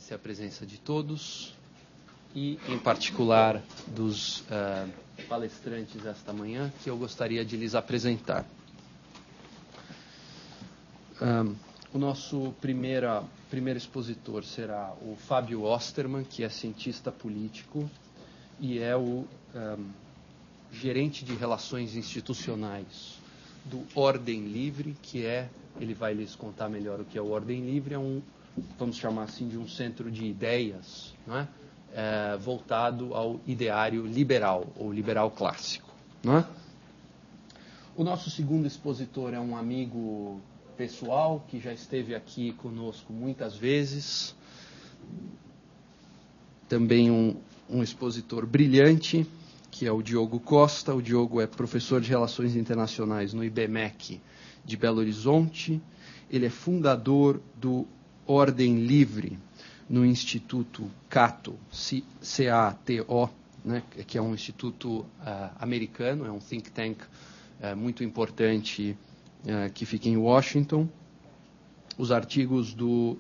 agradecer a presença de todos e, em particular, dos palestrantes esta manhã, que eu gostaria de lhes apresentar. O nosso primeiro expositor será o Fábio Osterman, que é cientista político e é o gerente de relações institucionais do Ordem Livre, ele vai lhes contar melhor o que é o Ordem Livre, vamos chamar assim, de um centro de ideias, não é? Voltado ao ideário liberal, ou liberal clássico. Não é? O nosso segundo expositor é um amigo pessoal, que já esteve aqui conosco muitas vezes, também um expositor brilhante, que é o Diogo Costa. O Diogo é professor de Relações Internacionais no IBMEC de Belo Horizonte. Ele é fundador do Ordem Livre no Instituto Cato, C-A-T-O, né, que é um instituto americano, é um think tank muito importante que fica em Washington. Os artigos do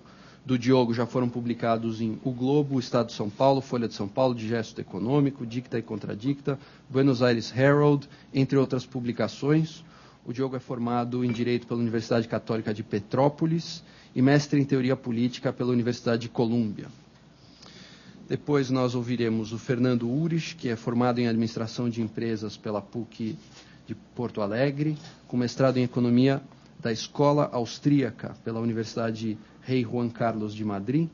Diogo já foram publicados em O Globo, Estado de São Paulo, Folha de São Paulo, Digesto Econômico, Dicta e Contradicta, Buenos Aires Herald, entre outras publicações. O Diogo é formado em Direito pela Universidade Católica de Petrópolis e mestre em Teoria Política pela Universidade de Colômbia. Depois nós ouviremos o Fernando Urich, que é formado em Administração de Empresas pela PUC de Porto Alegre, com mestrado em Economia da Escola Austríaca pela Universidade Rei Juan Carlos de Madrid.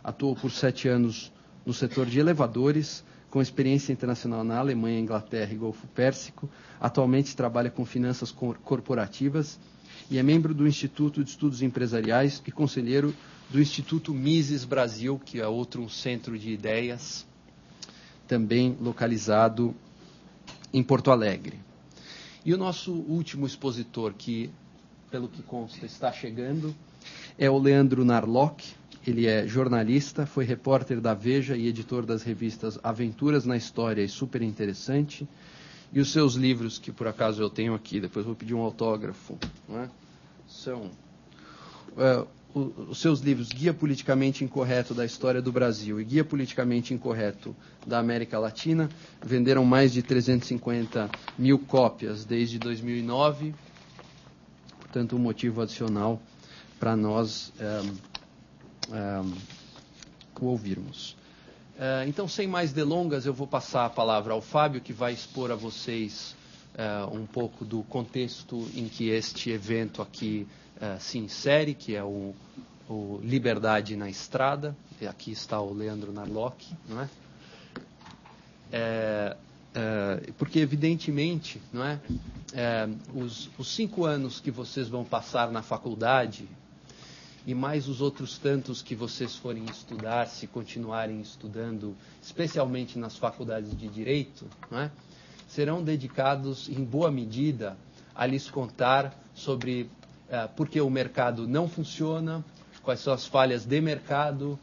Atuou por 7 anos no setor de elevadores, com experiência internacional na Alemanha, Inglaterra e Golfo Pérsico. Atualmente trabalha com finanças corporativas e é membro do Instituto de Estudos Empresariais e conselheiro do Instituto Mises Brasil, que é outro centro de ideias, também localizado em Porto Alegre. E o nosso último expositor, que, pelo que consta, está chegando, é o Leandro Narlock. Ele é jornalista, foi repórter da Veja e editor das revistas Aventuras na História e Super Interessante. E os seus livros, que por acaso eu tenho aqui, depois vou pedir um autógrafo, não é? São os seus livros Guia Politicamente Incorreto da História do Brasil e Guia Politicamente Incorreto da América Latina venderam mais de 350 mil cópias desde 2009. Portanto, um motivo adicional para nós o ouvirmos. Então, sem mais delongas, eu vou passar a palavra ao Fábio, que vai expor a vocês um pouco do contexto em que este evento aqui se insere, que é o Liberdade na Estrada. E aqui está o Leandro Narlock, não é? Porque, evidentemente, não é? Os 5 anos que vocês vão passar na faculdade, e mais os outros tantos que vocês forem estudar, se continuarem estudando, especialmente nas faculdades de Direito, não é? Serão dedicados, em boa medida, a lhes contar sobre por que o mercado não funciona, quais são as falhas de mercado,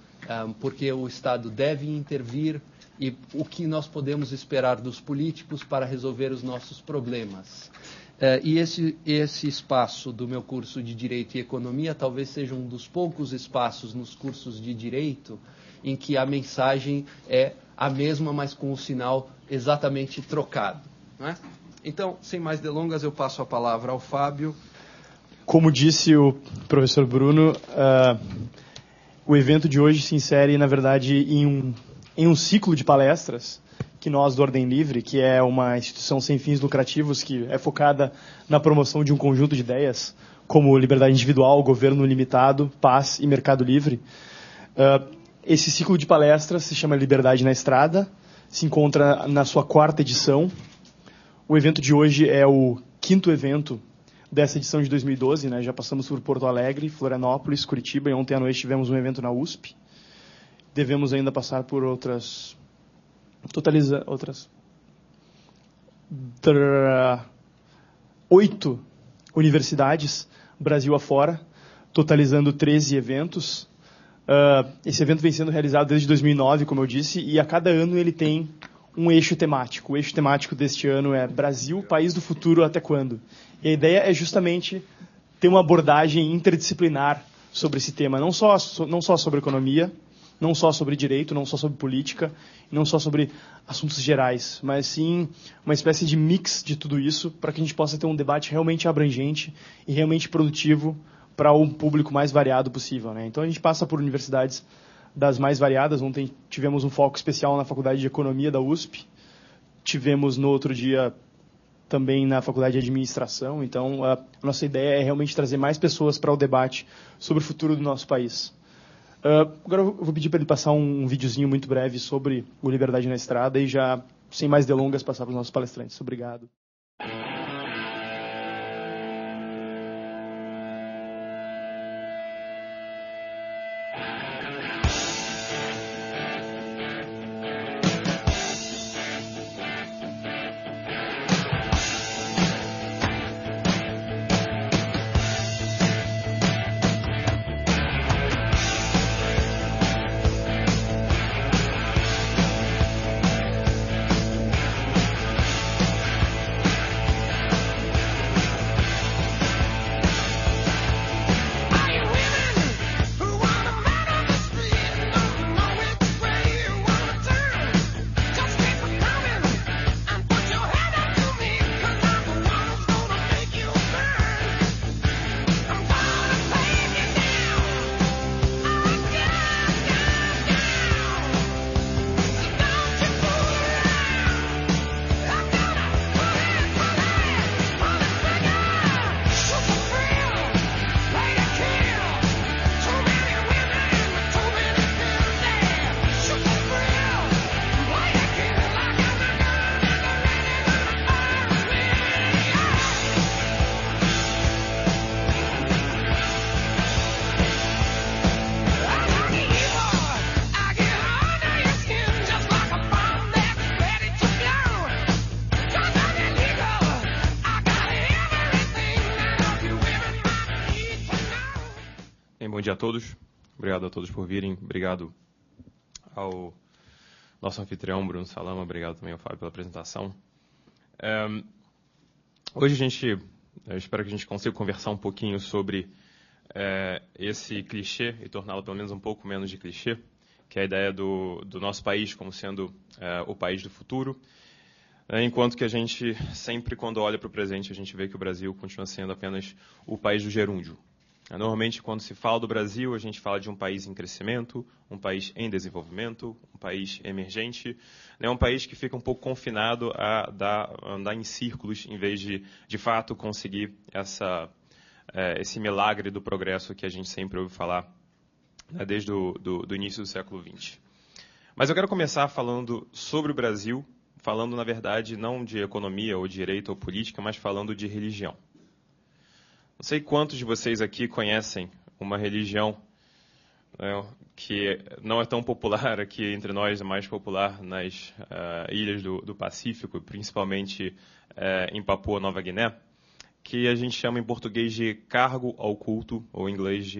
por que o Estado deve intervir e o que nós podemos esperar dos políticos para resolver os nossos problemas. E esse espaço do meu curso de Direito e Economia talvez seja um dos poucos espaços nos cursos de Direito em que a mensagem é a mesma, mas com o sinal exatamente trocado, não é? Então, sem mais delongas, eu passo a palavra ao Fábio. Como disse o professor Bruno, o evento de hoje se insere, na verdade, em um ciclo de palestras que nós, do Ordem Livre, que é uma instituição sem fins lucrativos que é focada na promoção de um conjunto de ideias, como liberdade individual, governo limitado, paz e mercado livre. Esse ciclo de palestras se chama Liberdade na Estrada, se encontra na sua 4ª edição. O evento de hoje é o 5º evento dessa edição de 2012, né? Já passamos por Porto Alegre, Florianópolis, Curitiba, e ontem à noite tivemos um evento na USP. Devemos ainda passar por outras 8 universidades, Brasil afora, totalizando 13 eventos. Esse evento vem sendo realizado desde 2009, como eu disse, e a cada ano ele tem um eixo temático. O eixo temático deste ano é Brasil, país do futuro até quando? E a ideia é justamente ter uma abordagem interdisciplinar sobre esse tema, não só sobre economia, não só sobre direito, não só sobre política, não só sobre assuntos gerais, mas sim uma espécie de mix de tudo isso para que a gente possa ter um debate realmente abrangente e realmente produtivo para um público mais variado possível, né? Então a gente passa por universidades das mais variadas. Ontem tivemos um foco especial na Faculdade de Economia da USP, tivemos no outro dia também na Faculdade de Administração. Então a nossa ideia é realmente trazer mais pessoas para o debate sobre o futuro do nosso país. Agora eu vou pedir para ele passar um videozinho muito breve sobre o Liberdade na Estrada e já, sem mais delongas, passar para os nossos palestrantes. Obrigado. Bom dia a todos. Obrigado a todos por virem. Obrigado ao nosso anfitrião, Bruno Salama. Obrigado também ao Fábio pela apresentação. Hoje eu espero que a gente consiga conversar um pouquinho sobre esse clichê e torná-lo pelo menos um pouco menos de clichê, que é a ideia do nosso país como sendo o país do futuro. Enquanto que a gente sempre, quando olha para o presente, a gente vê que o Brasil continua sendo apenas o país do gerúndio. Normalmente, quando se fala do Brasil, a gente fala de um país em crescimento, um país em desenvolvimento, um país emergente, um país que fica um pouco confinado a andar em círculos, em vez de fato, conseguir esse milagre do progresso que a gente sempre ouve falar desde do início do século XX. Mas eu quero começar falando sobre o Brasil, falando, na verdade, não de economia ou direito ou política, mas falando de religião. Não sei quantos de vocês aqui conhecem uma religião que não é tão popular aqui entre nós, é mais popular nas ilhas do Pacífico, principalmente em Papua Nova Guiné, que a gente chama em português de cargo ao culto, ou em inglês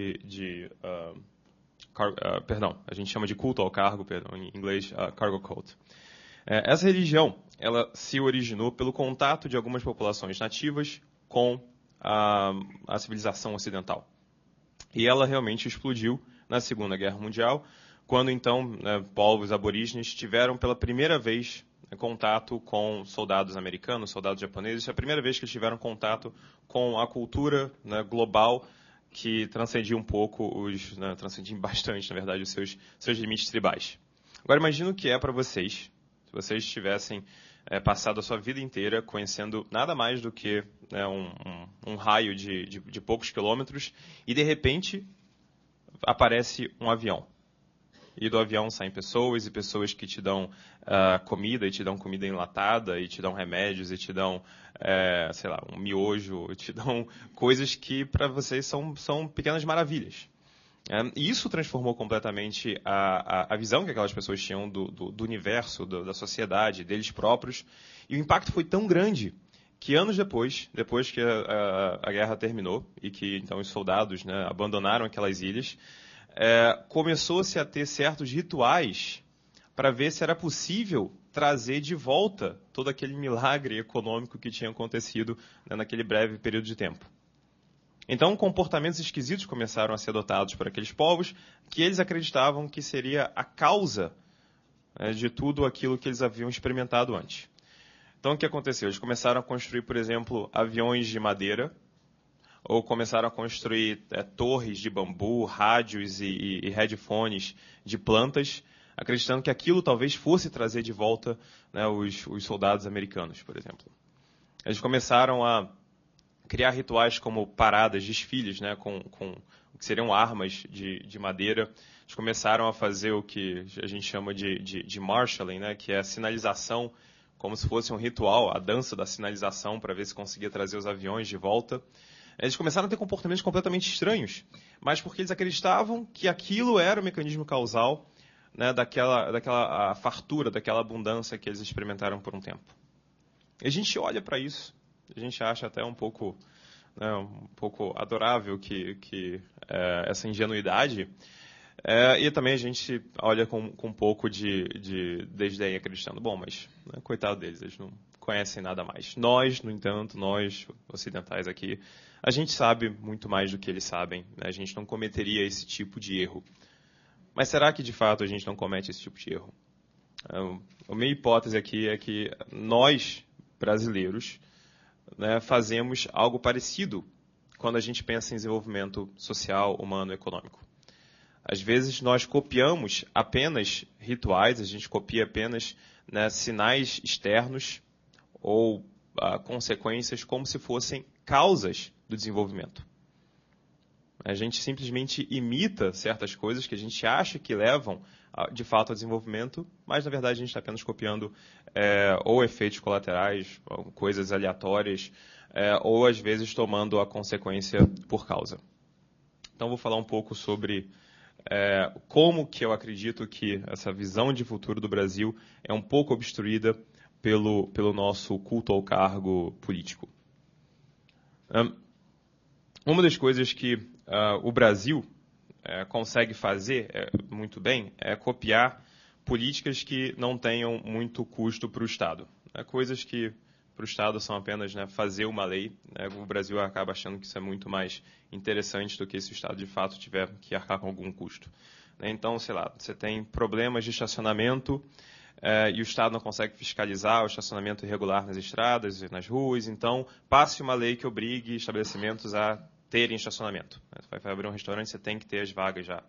a gente chama de culto ao cargo, em inglês cargo cult. Essa religião, ela se originou pelo contato de algumas populações nativas com a civilização ocidental. E ela realmente explodiu na Segunda Guerra Mundial, quando então povos aborígenes tiveram pela primeira vez contato com soldados americanos, soldados japoneses. É a primeira vez que eles tiveram contato com a cultura global que transcendia um pouco, transcendia bastante, na verdade, os seus limites tribais. Agora, imagina o que é para vocês, se vocês tivessem passado a sua vida inteira conhecendo nada mais do que um raio de poucos quilômetros e, de repente, aparece um avião. E do avião saem pessoas, e pessoas que te dão comida, e te dão comida enlatada, e te dão remédios, e te dão, um miojo, e te dão coisas que para vocês são pequenas maravilhas. E isso transformou completamente a visão que aquelas pessoas tinham do universo, da sociedade, deles próprios. E o impacto foi tão grande que anos depois que a guerra terminou e que então os soldados abandonaram aquelas ilhas, começou-se a ter certos rituais para ver se era possível trazer de volta todo aquele milagre econômico que tinha acontecido naquele breve período de tempo. Então, comportamentos esquisitos começaram a ser adotados por aqueles povos que eles acreditavam que seria a causa de tudo aquilo que eles haviam experimentado antes. Então, o que aconteceu? Eles começaram a construir, por exemplo, aviões de madeira, ou começaram a construir torres de bambu, rádios e headphones de plantas, acreditando que aquilo talvez fosse trazer de volta, né, os soldados americanos, por exemplo. Eles começaram a criar rituais como paradas, desfiles, né, com o que seriam armas de madeira. Eles começaram a fazer o que a gente chama de marshalling, né, que é a sinalização, como se fosse um ritual, a dança da sinalização para ver se conseguia trazer os aviões de volta. Eles começaram a ter comportamentos completamente estranhos, mas porque eles acreditavam que aquilo era o mecanismo causal, né, daquela fartura, daquela abundância que eles experimentaram por um tempo. E a gente olha para isso, a gente acha até um pouco adorável que essa ingenuidade, e também a gente olha com um pouco de desdém, acreditando, bom, mas né, coitado deles, eles não conhecem nada mais. Nós, no entanto, nós ocidentais aqui, a gente sabe muito mais do que eles sabem, né? A gente não cometeria esse tipo de erro. Mas será que, de fato, a gente não comete esse tipo de erro? A minha hipótese aqui é que nós, brasileiros, né, fazemos algo parecido quando a gente pensa em desenvolvimento social, humano e econômico. Às vezes, nós copiamos apenas rituais, a gente copia apenas, né, sinais externos ou consequências como se fossem causas do desenvolvimento. A gente simplesmente imita certas coisas que a gente acha que levam, de fato, ao desenvolvimento, mas, na verdade, a gente está apenas copiando ou efeitos colaterais, ou coisas aleatórias, ou, às vezes, tomando a consequência por causa. Então, vou falar um pouco sobre como que eu acredito que essa visão de futuro do Brasil é um pouco obstruída pelo nosso culto ao cargo político. Uma das coisas que o Brasil consegue fazer muito bem é copiar políticas que não tenham muito custo para o Estado. Coisas que para o Estado são apenas, né, fazer uma lei. O Brasil acaba achando que isso é muito mais interessante do que se o Estado de fato tiver que arcar com algum custo. Então, sei lá, você tem problemas de estacionamento e o Estado não consegue fiscalizar o estacionamento irregular nas estradas e nas ruas, então passe uma lei que obrigue estabelecimentos a terem estacionamento. Você vai abrir um restaurante, você tem que ter as vagas já.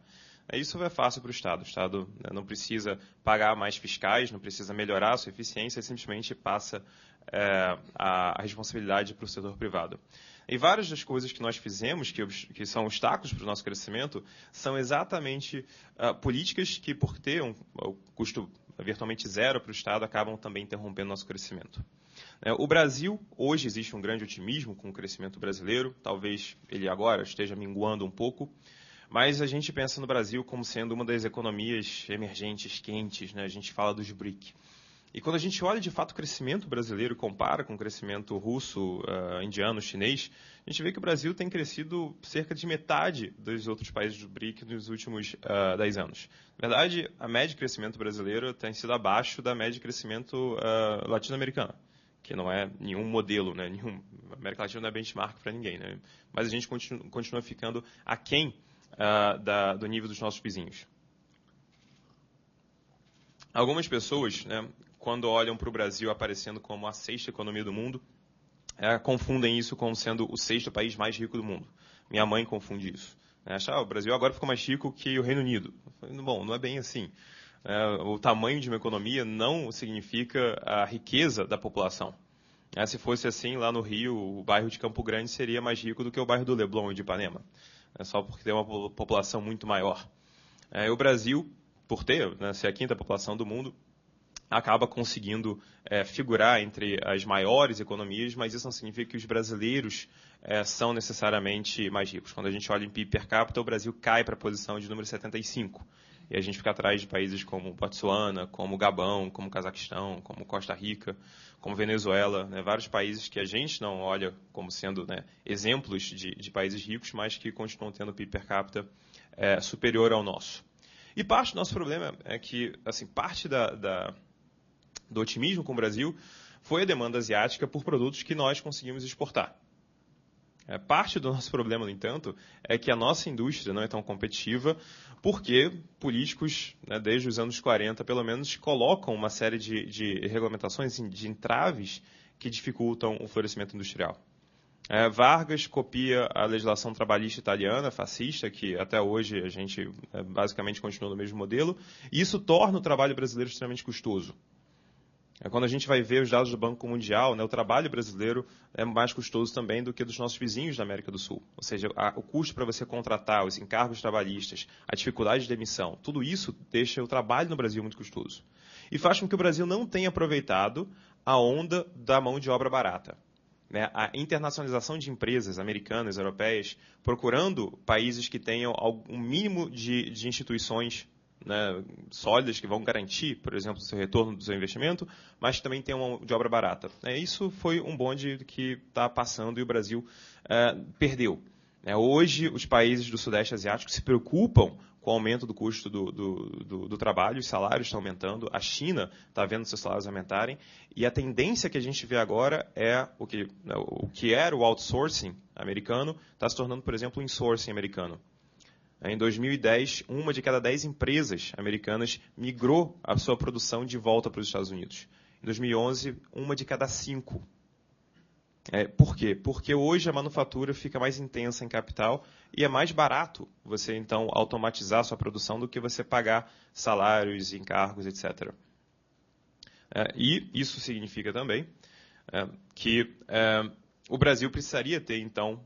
Isso é fácil para o Estado. O Estado não precisa pagar mais fiscais, não precisa melhorar a sua eficiência, simplesmente passa a responsabilidade para o setor privado. E várias das coisas que nós fizemos, que são obstáculos para o nosso crescimento, são exatamente políticas que, por ter um custo virtualmente zero para o Estado, acabam também interrompendo nosso crescimento. O Brasil, hoje existe um grande otimismo com o crescimento brasileiro, talvez ele agora esteja minguando um pouco, mas a gente pensa no Brasil como sendo uma das economias emergentes, quentes, né? A gente fala dos BRIC. E quando a gente olha de fato o crescimento brasileiro e compara com o crescimento russo, indiano, chinês, a gente vê que o Brasil tem crescido cerca de metade dos outros países do BRIC nos últimos 10 anos. Na verdade, a média de crescimento brasileiro tem sido abaixo da média de crescimento latino-americana, que não é nenhum modelo, né? A América Latina não é benchmark para ninguém, né? Mas a gente continua ficando aquém do nível dos nossos vizinhos. Algumas pessoas, né, quando olham para o Brasil aparecendo como a sexta economia do mundo, confundem isso como sendo o sexto país mais rico do mundo. Minha mãe confunde isso. Acha, o Brasil agora ficou mais rico que o Reino Unido. Bom, não é bem assim. O tamanho de uma economia não significa a riqueza da população. Se fosse assim, lá no Rio, o bairro de Campo Grande seria mais rico do que o bairro do Leblon e de Ipanema. Só porque tem uma população muito maior. O Brasil, por ter, né, ser a quinta população do mundo, acaba conseguindo figurar entre as maiores economias, mas isso não significa que os brasileiros são necessariamente mais ricos. Quando a gente olha em PIB per capita, o Brasil cai para a posição de número 75. E a gente fica atrás de países como Botsuana, como Gabão, como Cazaquistão, como Costa Rica, como Venezuela, né, vários países que a gente não olha como sendo, né, exemplos de países ricos, mas que continuam tendo PIB per capita superior ao nosso. E parte do nosso problema é que, assim, parte do otimismo com o Brasil foi a demanda asiática por produtos que nós conseguimos exportar. Parte do nosso problema, no entanto, é que a nossa indústria não é tão competitiva porque políticos, né, desde os anos 40, pelo menos, colocam uma série de regulamentações, de entraves que dificultam o florescimento industrial. Vargas copia a legislação trabalhista italiana, fascista, que até hoje a gente basicamente continua no mesmo modelo, e isso torna o trabalho brasileiro extremamente custoso. Quando a gente vai ver os dados do Banco Mundial, né, o trabalho brasileiro é mais custoso também do que dos nossos vizinhos da América do Sul. Ou seja, o custo para você contratar, os encargos trabalhistas, a dificuldade de demissão, tudo isso deixa o trabalho no Brasil muito custoso. E faz com que o Brasil não tenha aproveitado a onda da mão de obra barata. Né? A internacionalização de empresas americanas, europeias, procurando países que tenham um mínimo de instituições, né, sólidas, que vão garantir, por exemplo, o seu retorno do seu investimento, mas que também tem uma de obra barata. Isso foi um bonde que está passando e o Brasil perdeu. Hoje, os países do Sudeste Asiático se preocupam com o aumento do custo do trabalho, os salários estão aumentando, a China está vendo seus salários aumentarem, e a tendência que a gente vê agora é o que era o outsourcing americano, está se tornando, por exemplo, o insourcing americano. Em 2010, 1 de cada 10 empresas americanas migrou a sua produção de volta para os Estados Unidos. Em 2011, 1 de cada 5. Por quê? Porque hoje a manufatura fica mais intensa em capital e é mais barato você, então, automatizar a sua produção do que você pagar salários, encargos, etc. E isso significa também que o Brasil precisaria ter, então,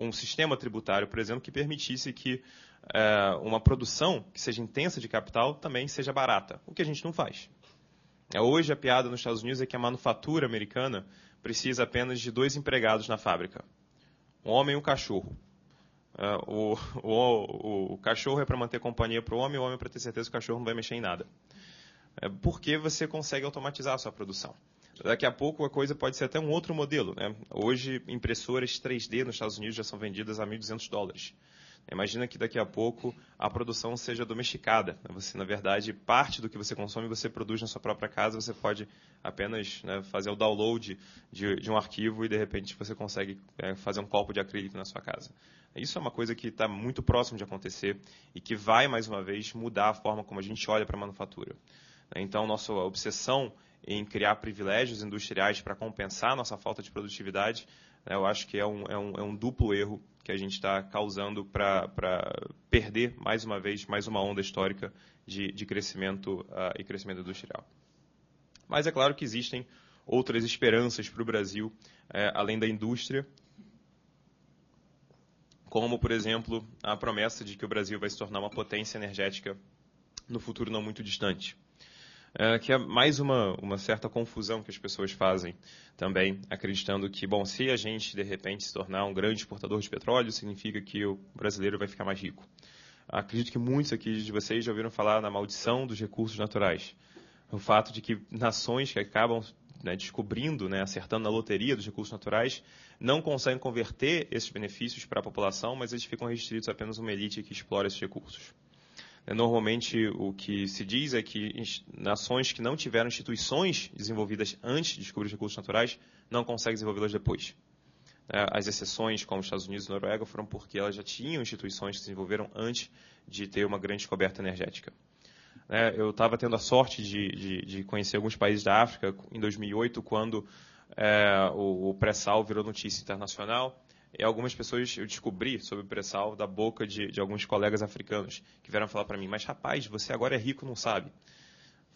um sistema tributário, por exemplo, que permitisse que uma produção que seja intensa de capital também seja barata, o que a gente não faz. Hoje a piada nos Estados Unidos é que a manufatura americana precisa apenas de 2 empregados na fábrica, um homem e um cachorro. O cachorro é para manter companhia para o homem é para ter certeza que o cachorro não vai mexer em nada. Porque você consegue automatizar a sua produção. Daqui a pouco a coisa pode ser até um outro modelo. Né? Hoje, impressoras 3D nos Estados Unidos já são vendidas a $1.200. Imagina que daqui a pouco a produção seja domesticada. Você, na verdade, parte do que você consome você produz na sua própria casa. Você pode apenas, né, fazer o download de um arquivo e, de repente, você consegue fazer um copo de acrílico na sua casa. Isso é uma coisa que está muito próximo de acontecer e que vai, mais uma vez, mudar a forma como a gente olha para a manufatura. Então, nossa obsessão em criar privilégios industriais para compensar a nossa falta de produtividade, eu acho que é um duplo erro que a gente está causando para perder, mais uma vez, mais uma onda histórica de crescimento e crescimento industrial. Mas é claro que existem outras esperanças para o Brasil, além da indústria, como, por exemplo, a promessa de que o Brasil vai se tornar uma potência energética no futuro não muito distante. Que é mais uma certa confusão que as pessoas fazem também, acreditando que, bom, se a gente, de repente, se tornar um grande exportador de petróleo, significa que o brasileiro vai ficar mais rico. Acredito que muitos aqui de vocês já ouviram falar na maldição dos recursos naturais. O fato de que nações que acabam, né, descobrindo, né, acertando na loteria dos recursos naturais, não conseguem converter esses benefícios para a população, mas eles ficam restritos a apenas uma elite que explora esses recursos. Normalmente, o que se diz é que nações que não tiveram instituições desenvolvidas antes de descobrir os recursos naturais não conseguem desenvolvê-las depois. As exceções, como os Estados Unidos e a Noruega, foram porque elas já tinham instituições que se desenvolveram antes de ter uma grande descoberta energética. Eu estava tendo a sorte de conhecer alguns países da África em 2008, quando o pré-sal virou notícia internacional. E algumas pessoas eu descobri sobre o pré-sal da boca de alguns colegas africanos que vieram falar para mim, mas rapaz, você agora é rico e não sabe.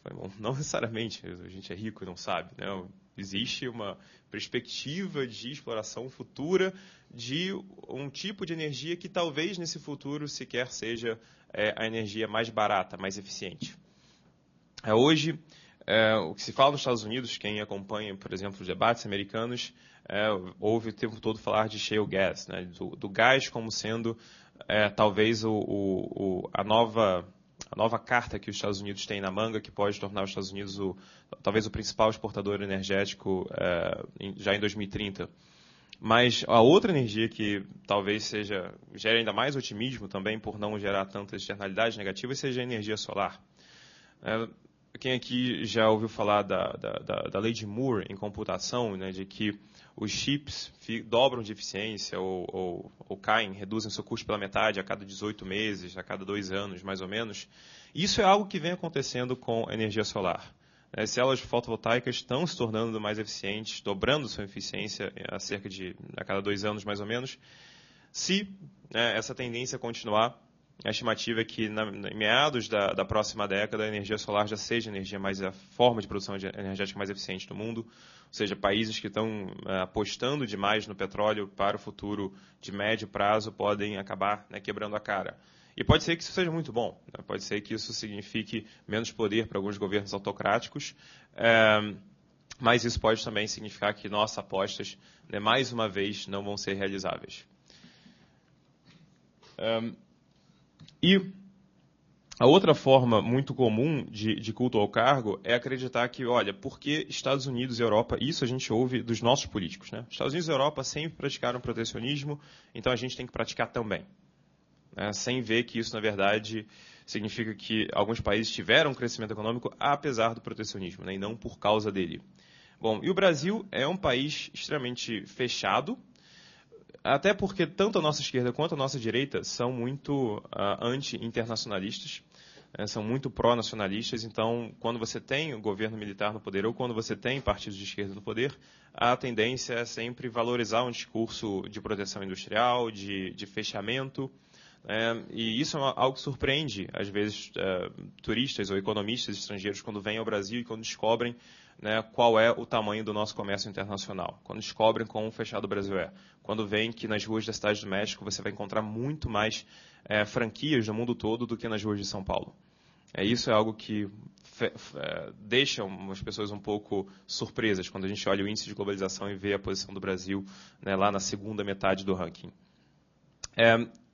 Eu falei, bom, não necessariamente a gente é rico e não sabe. Né? Existe uma perspectiva de exploração futura de um tipo de energia que talvez nesse futuro sequer seja a energia mais barata, mais eficiente. Hoje, o que se fala nos Estados Unidos, quem acompanha, por exemplo, os debates americanos, ouve o tempo todo falar de shale gas, né, do gás como sendo talvez a nova carta que os Estados Unidos têm na manga, que pode tornar os Estados Unidos talvez o principal exportador energético já em 2030. Mas a outra energia que talvez gere ainda mais otimismo também, por não gerar tantas externalidades negativas, seja a energia solar. quem aqui já ouviu falar da lei de Moore em computação, né, de que os chips dobram de eficiência ou caem, reduzem seu custo pela metade a cada 18 meses, a cada 2 anos, mais ou menos. Isso é algo que vem acontecendo com a energia solar. As células fotovoltaicas estão se tornando mais eficientes, dobrando sua eficiência a cada 2 anos, mais ou menos. Se essa tendência continuar, a estimativa é que, em meados da próxima década, a energia solar já seja a forma de produção energética mais eficiente do mundo. Ou seja, países que estão apostando demais no petróleo para o futuro de médio prazo podem acabar quebrando a cara. E pode ser que isso seja muito bom. Pode ser que isso signifique menos poder para alguns governos autocráticos. Mas isso pode também significar que nossas apostas, mais uma vez, não vão ser realizáveis. E a outra forma muito comum de culto ao cargo é acreditar que, olha, porque Estados Unidos e Europa, isso a gente ouve dos nossos políticos, né? Estados Unidos e Europa sempre praticaram protecionismo, então a gente tem que praticar também. Sem ver que isso, na verdade, significa que alguns países tiveram um crescimento econômico apesar do protecionismo, e não por causa dele. Bom, e o Brasil é um país extremamente fechado, até porque tanto a nossa esquerda quanto a nossa direita são muito anti-internacionalistas, são muito pró-nacionalistas. Então, quando você tem o governo militar no poder ou quando você tem partidos de esquerda no poder, a tendência é sempre valorizar um discurso de proteção industrial, de fechamento. E isso é algo que surpreende, às vezes, turistas ou economistas estrangeiros quando vêm ao Brasil e quando descobrem qual é o tamanho do nosso comércio internacional, quando descobrem quão fechado o Brasil é, quando veem que nas ruas da Cidade do México você vai encontrar muito mais franquias no mundo todo do que nas ruas de São Paulo. Isso é algo que deixa as pessoas um pouco surpresas quando a gente olha o índice de globalização e vê a posição do Brasil lá na segunda metade do ranking.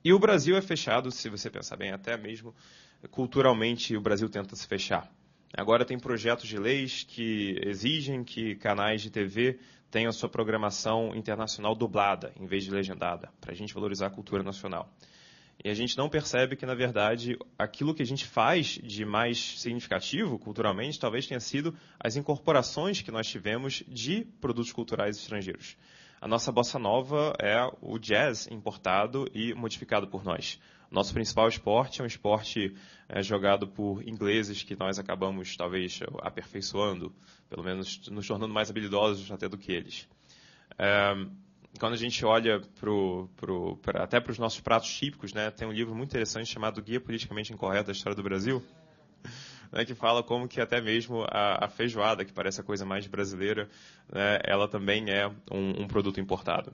E o Brasil é fechado, se você pensar bem, até mesmo culturalmente o Brasil tenta se fechar. Agora tem projetos de leis que exigem que canais de TV tenham sua programação internacional dublada, em vez de legendada, para a gente valorizar a cultura nacional. E a gente não percebe que, na verdade, aquilo que a gente faz de mais significativo culturalmente talvez tenha sido as incorporações que nós tivemos de produtos culturais estrangeiros. A nossa bossa nova é o jazz importado e modificado por nós. Nosso principal esporte é um esporte jogado por ingleses que nós acabamos, talvez, aperfeiçoando, pelo menos nos tornando mais habilidosos até do que eles. Quando a gente olha até para os nossos pratos típicos, tem um livro muito interessante chamado Guia Politicamente Incorreto da História do Brasil, que fala como que até mesmo a feijoada, que parece a coisa mais brasileira, ela também é um produto importado.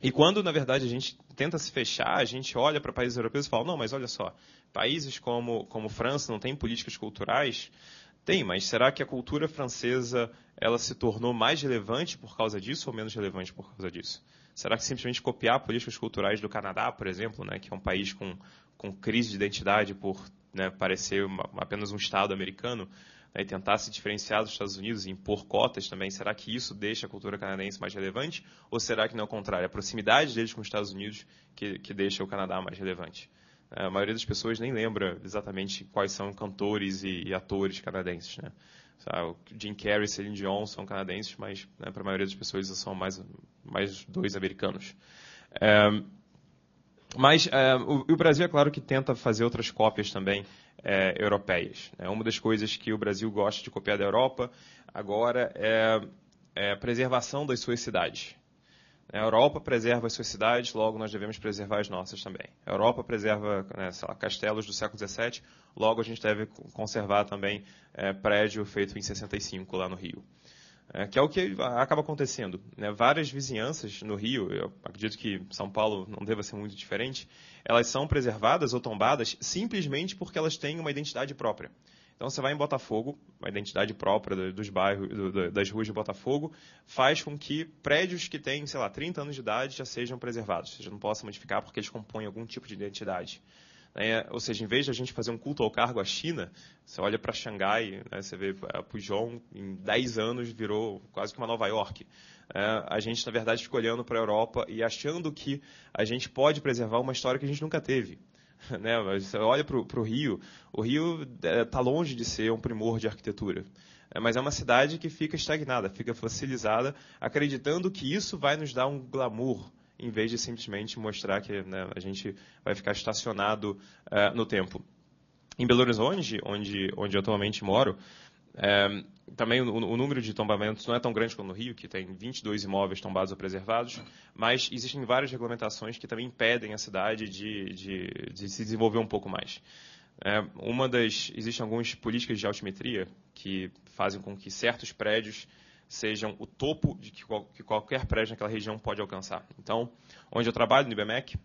E quando, na verdade, a gente tenta se fechar, a gente olha para países europeus e fala, não, mas olha só, países como França não têm políticas culturais? Tem, mas será que a cultura francesa ela se tornou mais relevante por causa disso ou menos relevante por causa disso? Será que simplesmente copiar políticas culturais do Canadá, por exemplo, que é um país com crise de identidade por parecer apenas um Estado americano, e tentar se diferenciar dos Estados Unidos e impor cotas também, será que isso deixa a cultura canadense mais relevante? Ou será que não é o contrário? A proximidade deles com os Estados Unidos que deixa o Canadá mais relevante? A maioria das pessoas nem lembra exatamente quais são cantores e atores canadenses. O Jim Carrey e Celine Dion são canadenses, mas para a maioria das pessoas são mais dois americanos. Mas o Brasil, é claro que tenta fazer outras cópias também europeias. Uma das coisas que o Brasil gosta de copiar da Europa agora é a preservação das suas cidades. A Europa preserva as suas cidades, logo nós devemos preservar as nossas também. A Europa preserva castelos do século XVII, logo a gente deve conservar também prédio feito em 65 lá no Rio. Que é o que acaba acontecendo. Várias vizinhanças no Rio, eu acredito que São Paulo não deva ser muito diferente, elas são preservadas ou tombadas simplesmente porque elas têm uma identidade própria. Então, você vai em Botafogo, a identidade própria dos bairros, das ruas de Botafogo, faz com que prédios que têm, 30 anos de idade já sejam preservados. Você não possa modificar porque eles compõem algum tipo de identidade. Ou seja, em vez de a gente fazer um culto ao cargo à China, você olha para Xangai, você vê a Peugeot, em 10 anos virou quase que uma Nova York. A gente, na verdade, fica olhando para a Europa e achando que a gente pode preservar uma história que a gente nunca teve. né? Você olha para o Rio está longe de ser um primor de arquitetura. Mas é uma cidade que fica estagnada, fica fossilizada, acreditando que isso vai nos dar um glamour, em vez de simplesmente mostrar que, né, a gente vai ficar estacionado no tempo. Em Belo Horizonte, onde eu atualmente moro, também o número de tombamentos não é tão grande como no Rio, que tem 22 imóveis tombados ou preservados, mas existem várias regulamentações que também impedem a cidade de se desenvolver um pouco mais. Existem algumas políticas de altimetria que fazem com que certos prédios sejam o topo de que qualquer prédio naquela região pode alcançar. Então, onde eu trabalho, no IBMEC,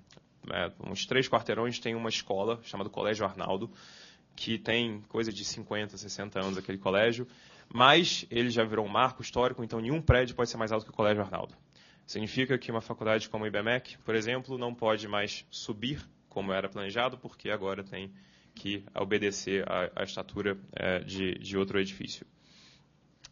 uns 3 quarteirões, tem uma escola chamada Colégio Arnaldo, que tem coisa de 50, 60 anos aquele colégio, mas ele já virou um marco histórico, então nenhum prédio pode ser mais alto que o Colégio Arnaldo. Significa que uma faculdade como o IBMEC, por exemplo, não pode mais subir como era planejado, porque agora tem que obedecer à estatura de outro edifício.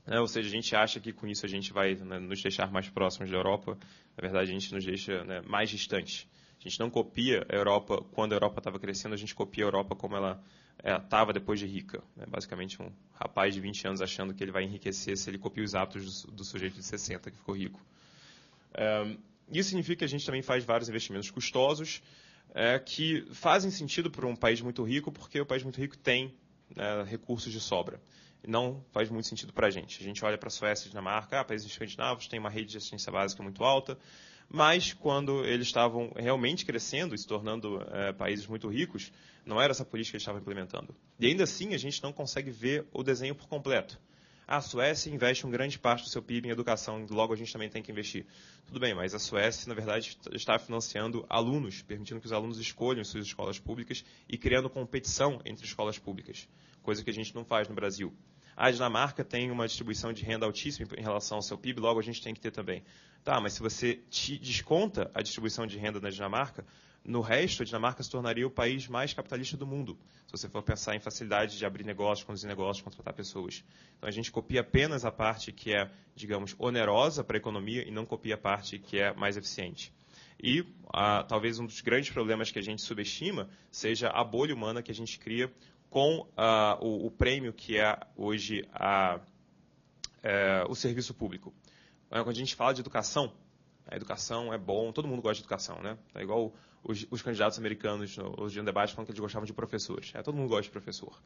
Ou seja, a gente acha que com isso a gente vai, né, nos deixar mais próximos da Europa. Na verdade, a gente nos deixa, né, mais distantes. A gente não copia a Europa quando a Europa estava crescendo, a gente copia a Europa como ela estava depois de rica. Basicamente, um rapaz de 20 anos achando que ele vai enriquecer se ele copia os hábitos do sujeito de 60 que ficou rico. Isso significa que a gente também faz vários investimentos custosos que fazem sentido para um país muito rico, porque o país muito rico tem recursos de sobra. Não faz muito sentido para a gente. A gente olha para a Suécia e Dinamarca, países escandinavos têm uma rede de assistência básica muito alta, mas quando eles estavam realmente crescendo e se tornando países muito ricos, não era essa política que eles estavam implementando. E ainda assim, a gente não consegue ver o desenho por completo. A Suécia investe uma grande parte do seu PIB em educação, logo a gente também tem que investir. Tudo bem, mas a Suécia, na verdade, está financiando alunos, permitindo que os alunos escolham suas escolas públicas e criando competição entre escolas públicas, coisa que a gente não faz no Brasil. A Dinamarca tem uma distribuição de renda altíssima em relação ao seu PIB, logo a gente tem que ter também. Tá, mas se você desconta a distribuição de renda na Dinamarca, no resto, a Dinamarca se tornaria o país mais capitalista do mundo, se você for pensar em facilidade de abrir negócios, conduzir negócios, contratar pessoas. Então, a gente copia apenas a parte que é, digamos, onerosa para a economia e não copia a parte que é mais eficiente. E talvez um dos grandes problemas que a gente subestima seja a bolha humana que a gente cria com o prêmio que é hoje o serviço público. Quando a gente fala de educação, a educação é bom, todo mundo gosta de educação, né? É igual os candidatos americanos hoje no debate falam que eles gostavam de professores. Todo mundo gosta de professor.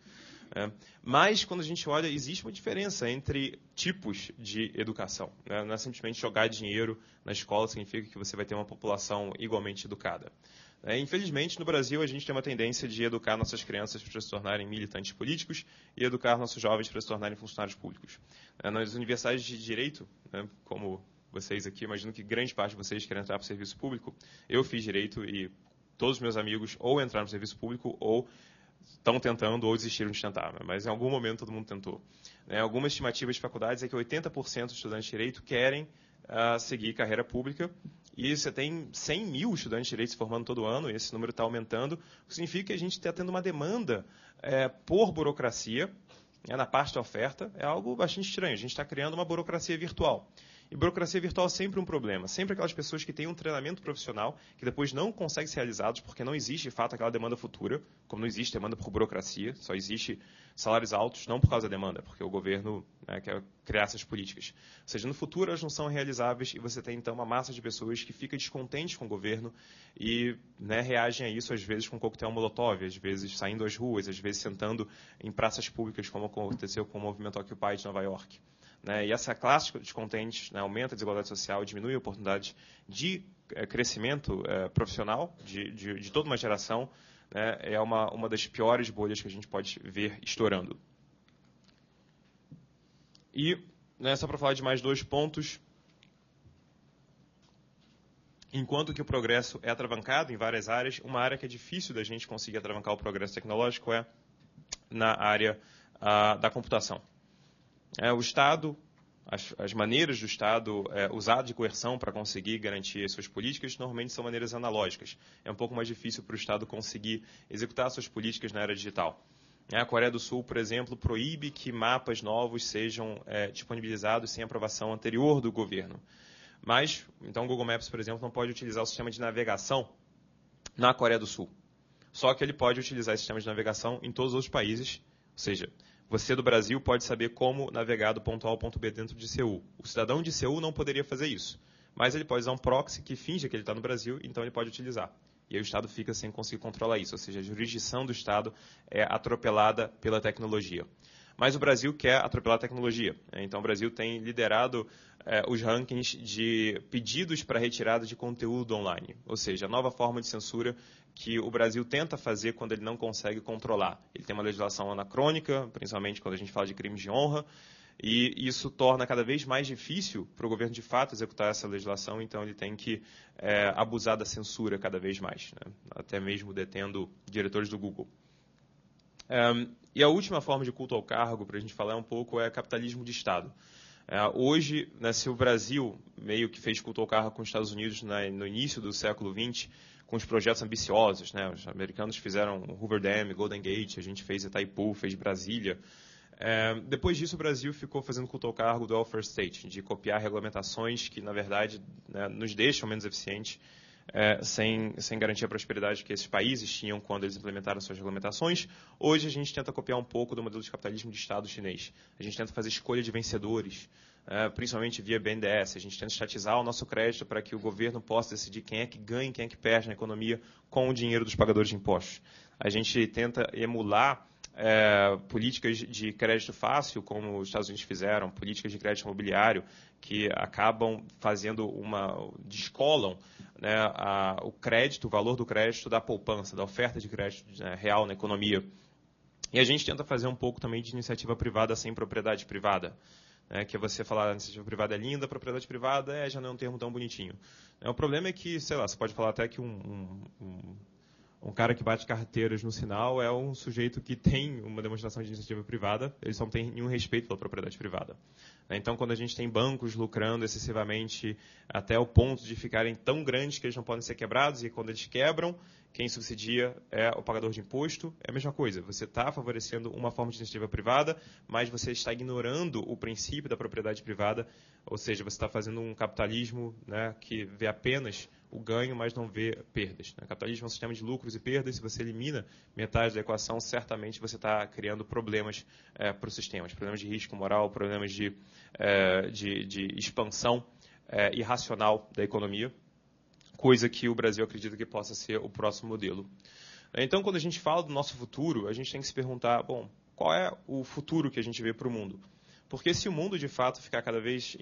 Mas, quando a gente olha, existe uma diferença entre tipos de educação. Não é simplesmente jogar dinheiro na escola significa que você vai ter uma população igualmente educada. Infelizmente, no Brasil, a gente tem uma tendência de educar nossas crianças para se tornarem militantes políticos e educar nossos jovens para se tornarem funcionários públicos. Nas universidades de direito, como vocês aqui, imagino que grande parte de vocês querem entrar para o serviço público. Eu fiz direito e todos os meus amigos ou entraram no serviço público ou estão tentando ou desistiram de tentar. Mas em algum momento todo mundo tentou. Algumas estimativas de faculdades é que 80% dos estudantes de direito querem seguir carreira pública. E você tem 100 mil estudantes de direito se formando todo ano, e esse número está aumentando, o que significa que a gente está tendo uma demanda por burocracia, na parte da oferta, é algo bastante estranho. A gente está criando uma burocracia virtual. E burocracia virtual é sempre um problema. Sempre aquelas pessoas que têm um treinamento profissional que depois não conseguem ser realizados porque não existe, de fato, aquela demanda futura, como não existe demanda por burocracia, só existe salários altos, não por causa da demanda, porque o governo quer criar essas políticas. Ou seja, no futuro elas não são realizáveis e você tem, então, uma massa de pessoas que fica descontente com o governo e reagem a isso, às vezes, com coquetel molotov, às vezes saindo às ruas, às vezes sentando em praças públicas, como aconteceu com o movimento Occupy de Nova York. E essa classe de descontentes aumenta a desigualdade social, diminui a oportunidade de crescimento profissional de toda uma geração. É uma das piores bolhas que a gente pode ver estourando. E, só para falar de mais 2 pontos, enquanto que o progresso é atravancado em várias áreas, uma área que é difícil da gente conseguir atravancar o progresso tecnológico é na área da computação. O Estado, as maneiras do Estado usar de coerção para conseguir garantir as suas políticas, normalmente são maneiras analógicas. É um pouco mais difícil para o Estado conseguir executar suas políticas na era digital. A Coreia do Sul, por exemplo, proíbe que mapas novos sejam disponibilizados sem aprovação anterior do governo. Mas, então, o Google Maps, por exemplo, não pode utilizar o sistema de navegação na Coreia do Sul. Só que ele pode utilizar esse sistema de navegação em todos os outros países, ou seja, você do Brasil pode saber como navegar do ponto A ao ponto B dentro de Seul. O cidadão de Seul não poderia fazer isso, mas ele pode usar um proxy que finge que ele está no Brasil, então ele pode utilizar. E aí o Estado fica sem conseguir controlar isso, ou seja, a jurisdição do Estado é atropelada pela tecnologia. Mas o Brasil quer atropelar a tecnologia. Então, o Brasil tem liderado os rankings de pedidos para retirada de conteúdo online. Ou seja, a nova forma de censura que o Brasil tenta fazer quando ele não consegue controlar. Ele tem uma legislação anacrônica, principalmente quando a gente fala de crimes de honra, e isso torna cada vez mais difícil para o governo, de fato, executar essa legislação. Então, ele tem que abusar da censura cada vez mais, né? Até mesmo detendo diretores do Google. E a última forma de culto ao cargo, para a gente falar um pouco, é capitalismo de Estado. Hoje, né, se o Brasil meio que fez culto ao cargo com os Estados Unidos, né, no início do século XX, com os projetos ambiciosos, né, os americanos fizeram Hoover Dam, Golden Gate, a gente fez Itaipu, fez Brasília. Depois disso, o Brasil ficou fazendo culto ao cargo do welfare state, de copiar regulamentações que, na verdade, né, nos deixam menos eficientes, sem garantir a prosperidade que esses países tinham quando eles implementaram suas regulamentações. Hoje a gente tenta copiar um pouco do modelo de capitalismo de Estado chinês. A gente tenta fazer escolha de vencedores, principalmente via BNDES. A gente tenta estatizar o nosso crédito para que o governo possa decidir quem é que ganha e quem é que perde na economia com o dinheiro dos pagadores de impostos. A gente tenta emular políticas de crédito fácil, como os Estados Unidos fizeram, políticas de crédito imobiliário, que acabam descolam, né, o crédito, o valor do crédito da poupança, da oferta de crédito, né, real na economia. E a gente tenta fazer um pouco também de iniciativa privada sem propriedade privada. Que é você falar a iniciativa privada é linda, a propriedade privada já não é um termo tão bonitinho. O problema é que, sei lá, você pode falar até que um cara que bate carteiras no sinal é um sujeito que tem uma demonstração de iniciativa privada, ele só não tem nenhum respeito pela propriedade privada. Então, quando a gente tem bancos lucrando excessivamente até o ponto de ficarem tão grandes que eles não podem ser quebrados, e quando eles quebram, quem subsidia é o pagador de imposto, é a mesma coisa. Você está favorecendo uma forma de iniciativa privada, mas você está ignorando o princípio da propriedade privada, ou seja, você está fazendo um capitalismo, né, que vê apenas o ganho, mas não vê perdas. O capitalismo é um sistema de lucros e perdas. Se você elimina metade da equação, certamente você está criando problemas para o sistema, problemas de risco moral, problemas de expansão irracional da economia, coisa que o Brasil acredita que possa ser o próximo modelo. Então, quando a gente fala do nosso futuro, a gente tem que se perguntar, bom, qual é o futuro que a gente vê para o mundo? Porque se o mundo, de fato, ficar cada vez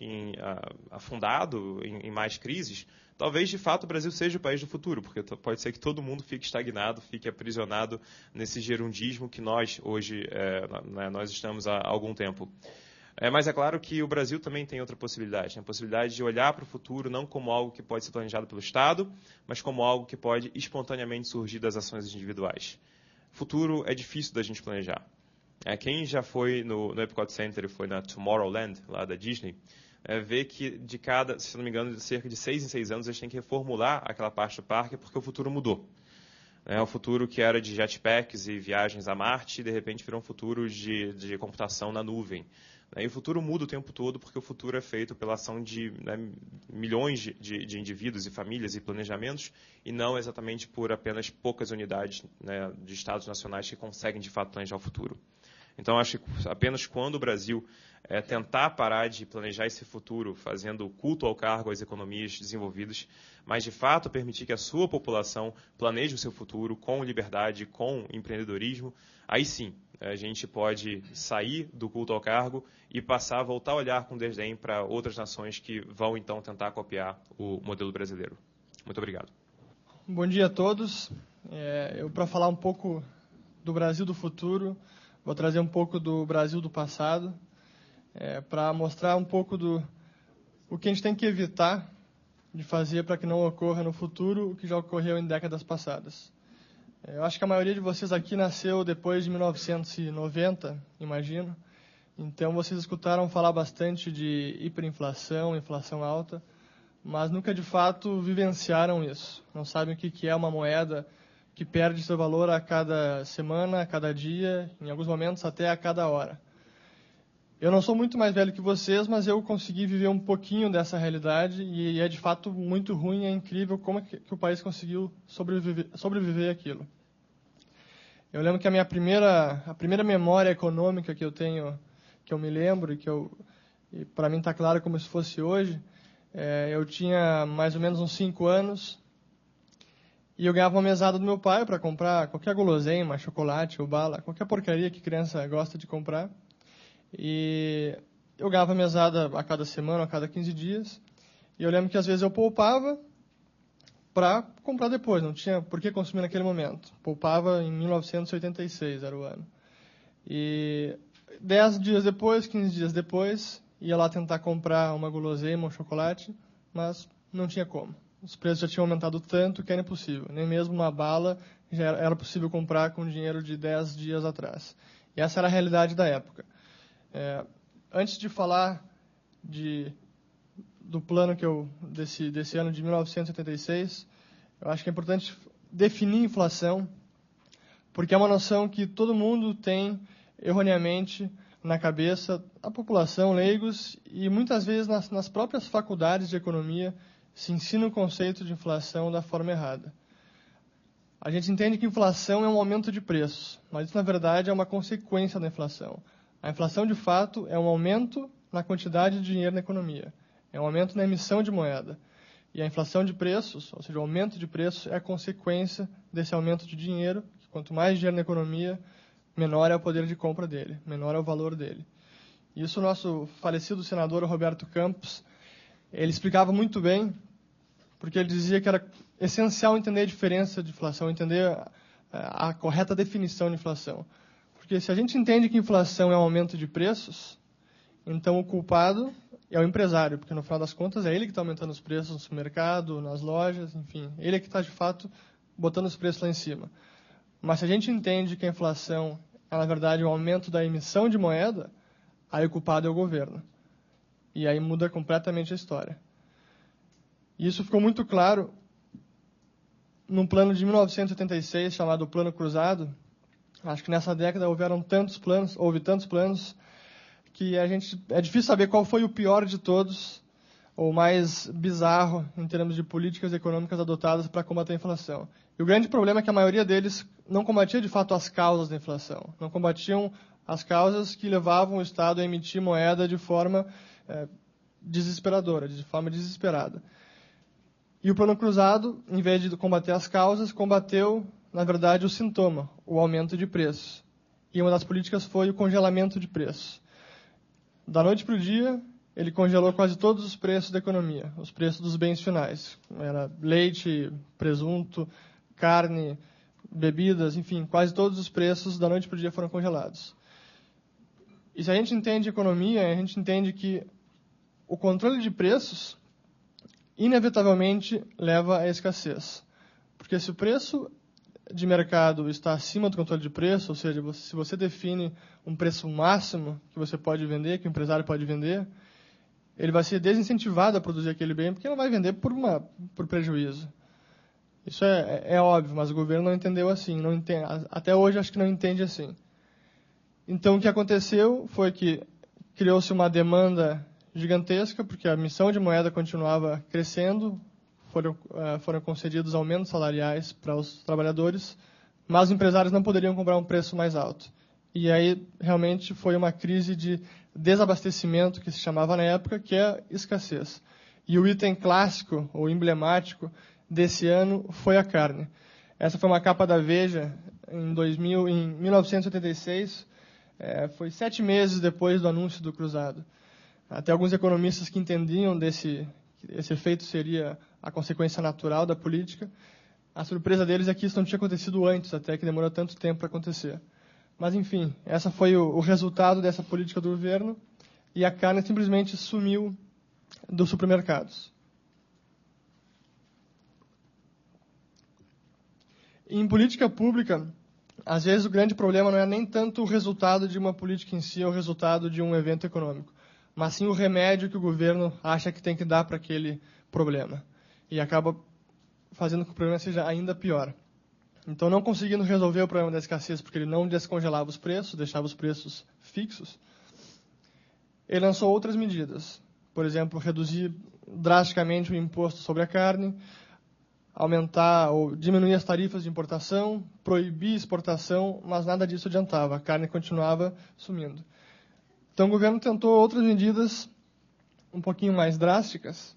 afundado em mais crises, talvez, de fato, o Brasil seja o país do futuro, porque pode ser que todo mundo fique estagnado, fique aprisionado nesse gerundismo que nós, hoje, nós estamos há algum tempo. Mas é claro que o Brasil também tem outra possibilidade, a possibilidade de olhar para o futuro não como algo que pode ser planejado pelo Estado, mas como algo que pode espontaneamente surgir das ações individuais. Futuro é difícil da gente planejar. Quem já foi no Epcot Center e foi na Tomorrowland, lá da Disney, vê que de cada, se não me engano, de cerca de 6 em 6 anos, eles têm que reformular aquela parte do parque porque o futuro mudou. O futuro que era de jetpacks e viagens a Marte, de repente virou um futuro de computação na nuvem. E o futuro muda o tempo todo porque o futuro é feito pela ação de milhões de indivíduos e famílias e planejamentos e não exatamente por apenas poucas unidades, né, de estados nacionais que conseguem de fato planejar o futuro. Então, acho que apenas quando o Brasil tentar parar de planejar esse futuro, fazendo culto ao cargo às economias desenvolvidas, mas de fato permitir que a sua população planeje o seu futuro com liberdade, com empreendedorismo, aí sim a gente pode sair do culto ao cargo e passar a voltar a olhar com desdém para outras nações que vão então tentar copiar o modelo brasileiro. Muito obrigado. Bom dia a todos. Para falar um pouco do Brasil do futuro, vou trazer um pouco do Brasil do passado, para mostrar um pouco o que a gente tem que evitar de fazer para que não ocorra no futuro o que já ocorreu em décadas passadas. Eu acho que a maioria de vocês aqui nasceu depois de 1990, imagino. Então, vocês escutaram falar bastante de hiperinflação, inflação alta, mas nunca de fato vivenciaram isso. Não sabem o que é uma moeda que perde seu valor a cada semana, a cada dia, em alguns momentos até a cada hora. Eu não sou muito mais velho que vocês, mas eu consegui viver um pouquinho dessa realidade e é de fato muito ruim, é incrível como que o país conseguiu sobreviver àquilo. Eu lembro que a primeira memória econômica que eu tenho, que eu me lembro e para mim está claro como se fosse hoje, eu tinha mais ou menos uns 5 anos e eu ganhava uma mesada do meu pai para comprar qualquer guloseima, chocolate ou bala, qualquer porcaria que criança gosta de comprar. E eu ganhava mesada a cada semana, a cada 15 dias. E eu lembro que às vezes eu poupava para comprar depois, não tinha por que consumir naquele momento. Poupava em 1986, era o ano. E 10 dias depois, 15 dias depois, ia lá tentar comprar uma guloseima, um chocolate, mas não tinha como. Os preços já tinham aumentado tanto que era impossível. Nem mesmo uma bala já era possível comprar com dinheiro de 10 dias atrás. E essa era a realidade da época. Antes de falar do plano desse ano de 1986, eu acho que é importante definir inflação, porque é uma noção que todo mundo tem erroneamente na cabeça, a população, leigos, e muitas vezes nas próprias faculdades de economia se ensina o conceito de inflação da forma errada. A gente entende que inflação é um aumento de preços, mas isso, na verdade, é uma consequência da inflação. A inflação, de fato, é um aumento na quantidade de dinheiro na economia. É um aumento na emissão de moeda. E a inflação de preços, ou seja, o aumento de preços, é a consequência desse aumento de dinheiro. Quanto mais dinheiro na economia, menor é o poder de compra dele, menor é o valor dele. Isso o nosso falecido senador Roberto Campos, ele explicava muito bem, porque ele dizia que era essencial entender a diferença de inflação, entender a correta definição de inflação. Porque se a gente entende que inflação é um aumento de preços, então o culpado é o empresário, porque no final das contas é ele que está aumentando os preços no supermercado, nas lojas, enfim, ele é que está de fato botando os preços lá em cima. Mas se a gente entende que a inflação é, na verdade, um aumento da emissão de moeda, aí o culpado é o governo. E aí muda completamente a história. E isso ficou muito claro num plano de 1986, chamado Plano Cruzado. Acho que nessa década houve tantos planos, que é difícil saber qual foi o pior de todos, ou mais bizarro em termos de políticas econômicas adotadas para combater a inflação. E o grande problema é que a maioria deles não combatia de fato as causas da inflação, não combatiam as causas que levavam o Estado a emitir moeda de forma desesperadora, de forma desesperada. E o Plano Cruzado, em vez de combater as causas, combateu, na verdade, o sintoma, o aumento de preços. E uma das políticas foi o congelamento de preços. Da noite para o dia, ele congelou quase todos os preços da economia, os preços dos bens finais. Era leite, presunto, carne, bebidas, enfim, quase todos os preços da noite para o dia foram congelados. E se a gente entende economia, a gente entende que o controle de preços inevitavelmente leva à escassez. Porque se o preço de mercado está acima do controle de preço, ou seja, se você define um preço máximo que você pode vender, que o empresário pode vender, ele vai ser desincentivado a produzir aquele bem, porque ele vai vender por prejuízo. Isso é óbvio, mas o governo não entendeu assim. Não entende, até hoje acho que não entende assim. Então o que aconteceu foi que criou-se uma demanda gigantesca, porque a emissão de moeda continuava crescendo, foram concedidos aumentos salariais para os trabalhadores, mas os empresários não poderiam comprar um preço mais alto. E aí realmente foi uma crise de desabastecimento, que se chamava na época, que é a escassez. E o item clássico, ou emblemático, desse ano foi a carne. Essa foi uma capa da Veja em 1986, foi 7 meses depois do anúncio do Cruzado. Até alguns economistas que entendiam que esse efeito seria a consequência natural da política. A surpresa deles é que isso não tinha acontecido antes, até que demorou tanto tempo para acontecer. Mas, enfim, essa foi o resultado dessa política do governo, e a carne simplesmente sumiu dos supermercados. Em política pública, às vezes o grande problema não é nem tanto o resultado de uma política em si, ou o resultado de um evento econômico, mas sim o remédio que o governo acha que tem que dar para aquele problema. E acaba fazendo com que o problema seja ainda pior. Então, não conseguindo resolver o problema da escassez, porque ele não descongelava os preços, deixava os preços fixos, ele lançou outras medidas. Por exemplo, reduzir drasticamente o imposto sobre a carne, aumentar ou diminuir as tarifas de importação, proibir exportação, mas nada disso adiantava, a carne continuava sumindo. Então o governo tentou outras medidas um pouquinho mais drásticas,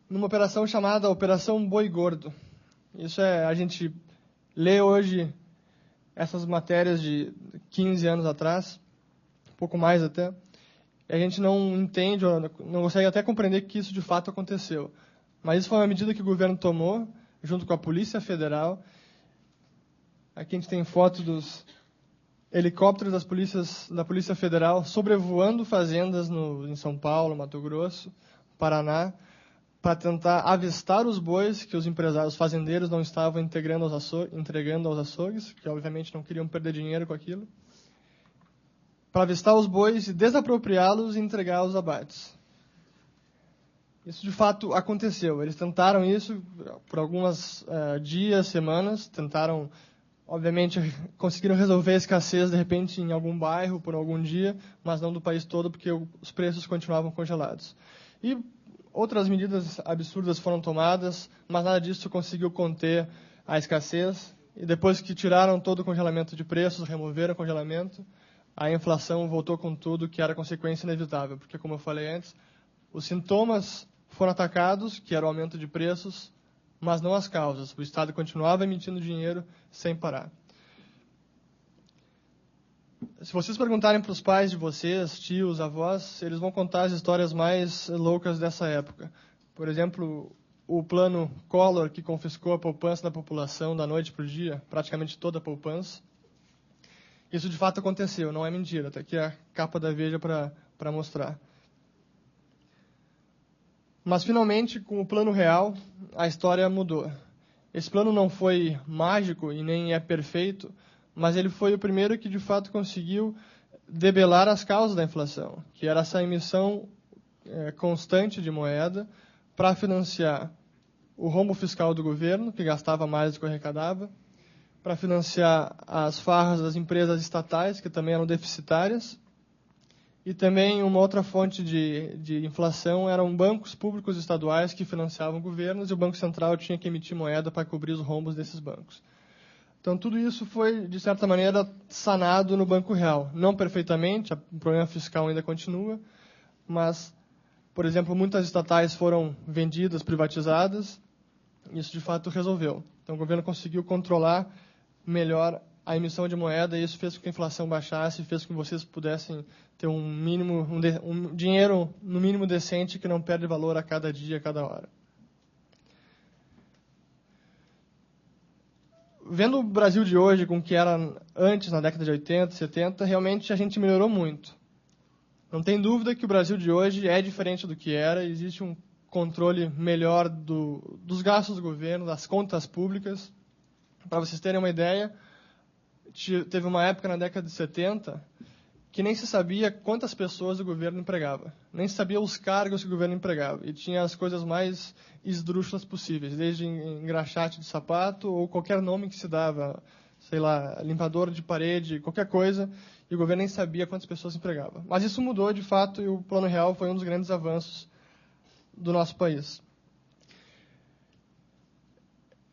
numa operação chamada Operação Boi Gordo. Isso a gente lê hoje essas matérias de 15 anos atrás, um pouco mais até, e a gente não entende, ou não consegue até compreender que isso de fato aconteceu. Mas isso foi uma medida que o governo tomou, junto com a Polícia Federal. Aqui a gente tem foto dos helicópteros da Polícia Federal sobrevoando fazendas em São Paulo, Mato Grosso, Paraná, para tentar avistar os bois que os fazendeiros não estavam entregando aos açougues, que obviamente não queriam perder dinheiro com aquilo, para avistar os bois e desapropriá-los e entregar aos abates. Isso de fato aconteceu. Eles tentaram isso por alguns dias, semanas, tentaram, obviamente, conseguiram resolver a escassez de repente em algum bairro por algum dia, mas não do país todo, porque os preços continuavam congelados. E outras medidas absurdas foram tomadas, mas nada disso conseguiu conter a escassez. E depois que tiraram todo o congelamento de preços, removeram o congelamento, a inflação voltou com tudo, que era consequência inevitável. Porque, como eu falei antes, os sintomas foram atacados, que era o aumento de preços, mas não as causas. O Estado continuava emitindo dinheiro sem parar. Se vocês perguntarem para os pais de vocês, tios, avós, eles vão contar as histórias mais loucas dessa época. Por exemplo, o plano Collor, que confiscou a poupança da população da noite para o dia, praticamente toda a poupança. Isso de fato aconteceu, não é mentira. Está aqui a capa da Veja para mostrar. Mas, finalmente, com o plano real, a história mudou. Esse plano não foi mágico e nem é perfeito, mas ele foi o primeiro que, de fato, conseguiu debelar as causas da inflação, que era essa emissão constante de moeda para financiar o rombo fiscal do governo, que gastava mais do que arrecadava, para financiar as farras das empresas estatais, que também eram deficitárias, e também uma outra fonte de inflação eram bancos públicos estaduais que financiavam governos, e o Banco Central tinha que emitir moeda para cobrir os rombos desses bancos. Então, tudo isso foi, de certa maneira, sanado no Banco Real. Não perfeitamente, o problema fiscal ainda continua, mas, por exemplo, muitas estatais foram vendidas, privatizadas, e isso, de fato, resolveu. Então, o governo conseguiu controlar melhor a emissão de moeda, e isso fez com que a inflação baixasse, fez com que vocês pudessem ter um dinheiro, no mínimo, decente, que não perde valor a cada dia, a cada hora. Vendo o Brasil de hoje com o que era antes, na década de 80, 70, realmente a gente melhorou muito. Não tem dúvida que o Brasil de hoje é diferente do que era, existe um controle melhor dos gastos do governo, das contas públicas. Para vocês terem uma ideia, teve uma época na década de 70 que nem se sabia quantas pessoas o governo empregava, nem se sabia os cargos que o governo empregava, e tinha as coisas mais esdrúxulas possíveis, desde engraxate de sapato ou qualquer nome que se dava, sei lá, limpador de parede, qualquer coisa, e o governo nem sabia quantas pessoas empregava. Mas isso mudou de fato, e o Plano Real foi um dos grandes avanços do nosso país.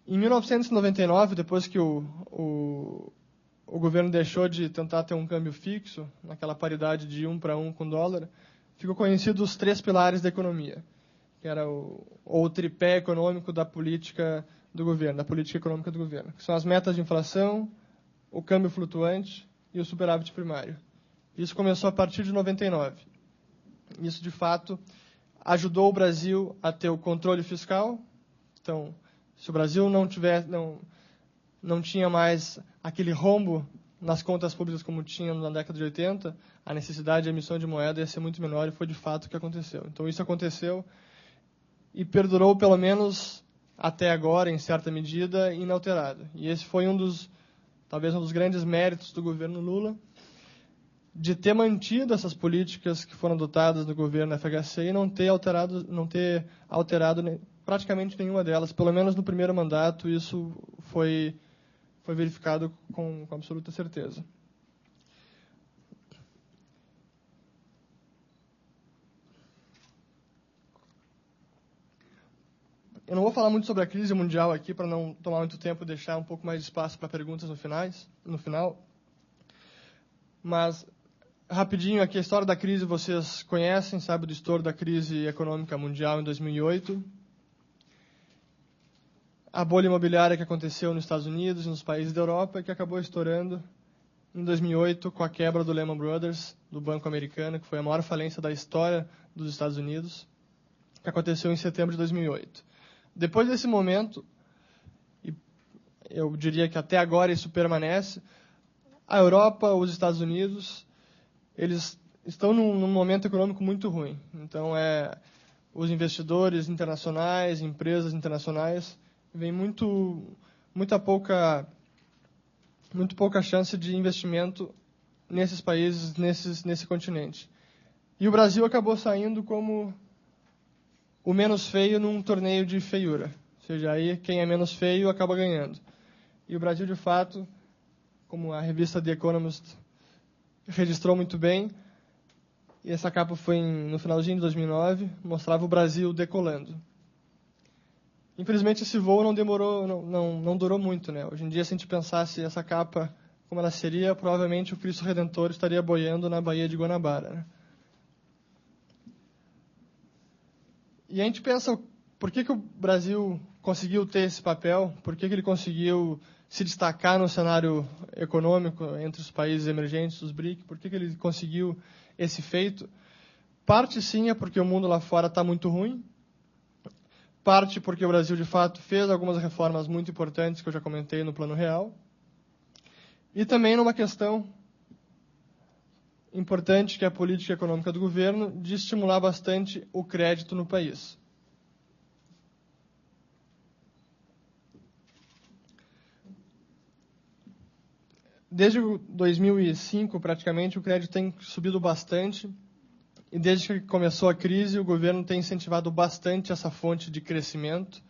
Em 1999, depois que o governo deixou de tentar ter um câmbio fixo, naquela paridade de 1 para 1 com o dólar, ficou conhecido os 3 pilares da economia, que era o tripé econômico da política do governo, da política econômica do governo, que são as metas de inflação, o câmbio flutuante e o superávit primário. Isso começou a partir de 99. Isso, de fato, ajudou o Brasil a ter o controle fiscal. Então, se o Brasil não tinha mais aquele rombo nas contas públicas como tinha na década de 80, a necessidade de emissão de moeda ia ser muito menor, e foi de fato o que aconteceu. Então, isso aconteceu e perdurou pelo menos até agora, em certa medida, inalterado. E esse foi talvez um dos grandes méritos do governo Lula, de ter mantido essas políticas que foram adotadas no governo FHC e não ter alterado praticamente nenhuma delas. Pelo menos no primeiro mandato, isso foi verificado com absoluta certeza. Eu não vou falar muito sobre a crise mundial aqui, para não tomar muito tempo e deixar um pouco mais de espaço para perguntas no final. Mas, rapidinho, aqui a história da crise vocês conhecem, sabe do estouro da crise econômica mundial em 2008. A bolha imobiliária que aconteceu nos Estados Unidos e nos países da Europa, que acabou estourando em 2008 com a quebra do Lehman Brothers, do banco americano, que foi a maior falência da história dos Estados Unidos, que aconteceu em setembro de 2008. Depois desse momento, e eu diria que até agora isso permanece, a Europa, os Estados Unidos, eles estão num momento econômico muito ruim. Então, os investidores internacionais, empresas internacionais, vem muito pouca chance de investimento nesses países, nesse continente. E o Brasil acabou saindo como o menos feio num torneio de feiura. Ou seja, aí quem é menos feio acaba ganhando. E o Brasil, de fato, como a revista The Economist registrou muito bem, e essa capa foi no finalzinho de 2009, mostrava o Brasil decolando. Infelizmente, esse voo não durou muito, né? Hoje em dia, se a gente pensasse essa capa como ela seria, provavelmente o Cristo Redentor estaria boiando na Baía de Guanabara, né? E a gente pensa, por que o Brasil conseguiu ter esse papel? Por que ele conseguiu se destacar no cenário econômico entre os países emergentes, os BRIC? Por que ele conseguiu esse feito? Parte, sim, é porque o mundo lá fora está muito ruim. Parte porque o Brasil, de fato, fez algumas reformas muito importantes que eu já comentei no Plano Real. E também numa questão importante, que é a política econômica do governo, de estimular bastante o crédito no país. Desde 2005, praticamente, o crédito tem subido bastante. E desde que começou a crise, o governo tem incentivado bastante essa fonte de crescimento,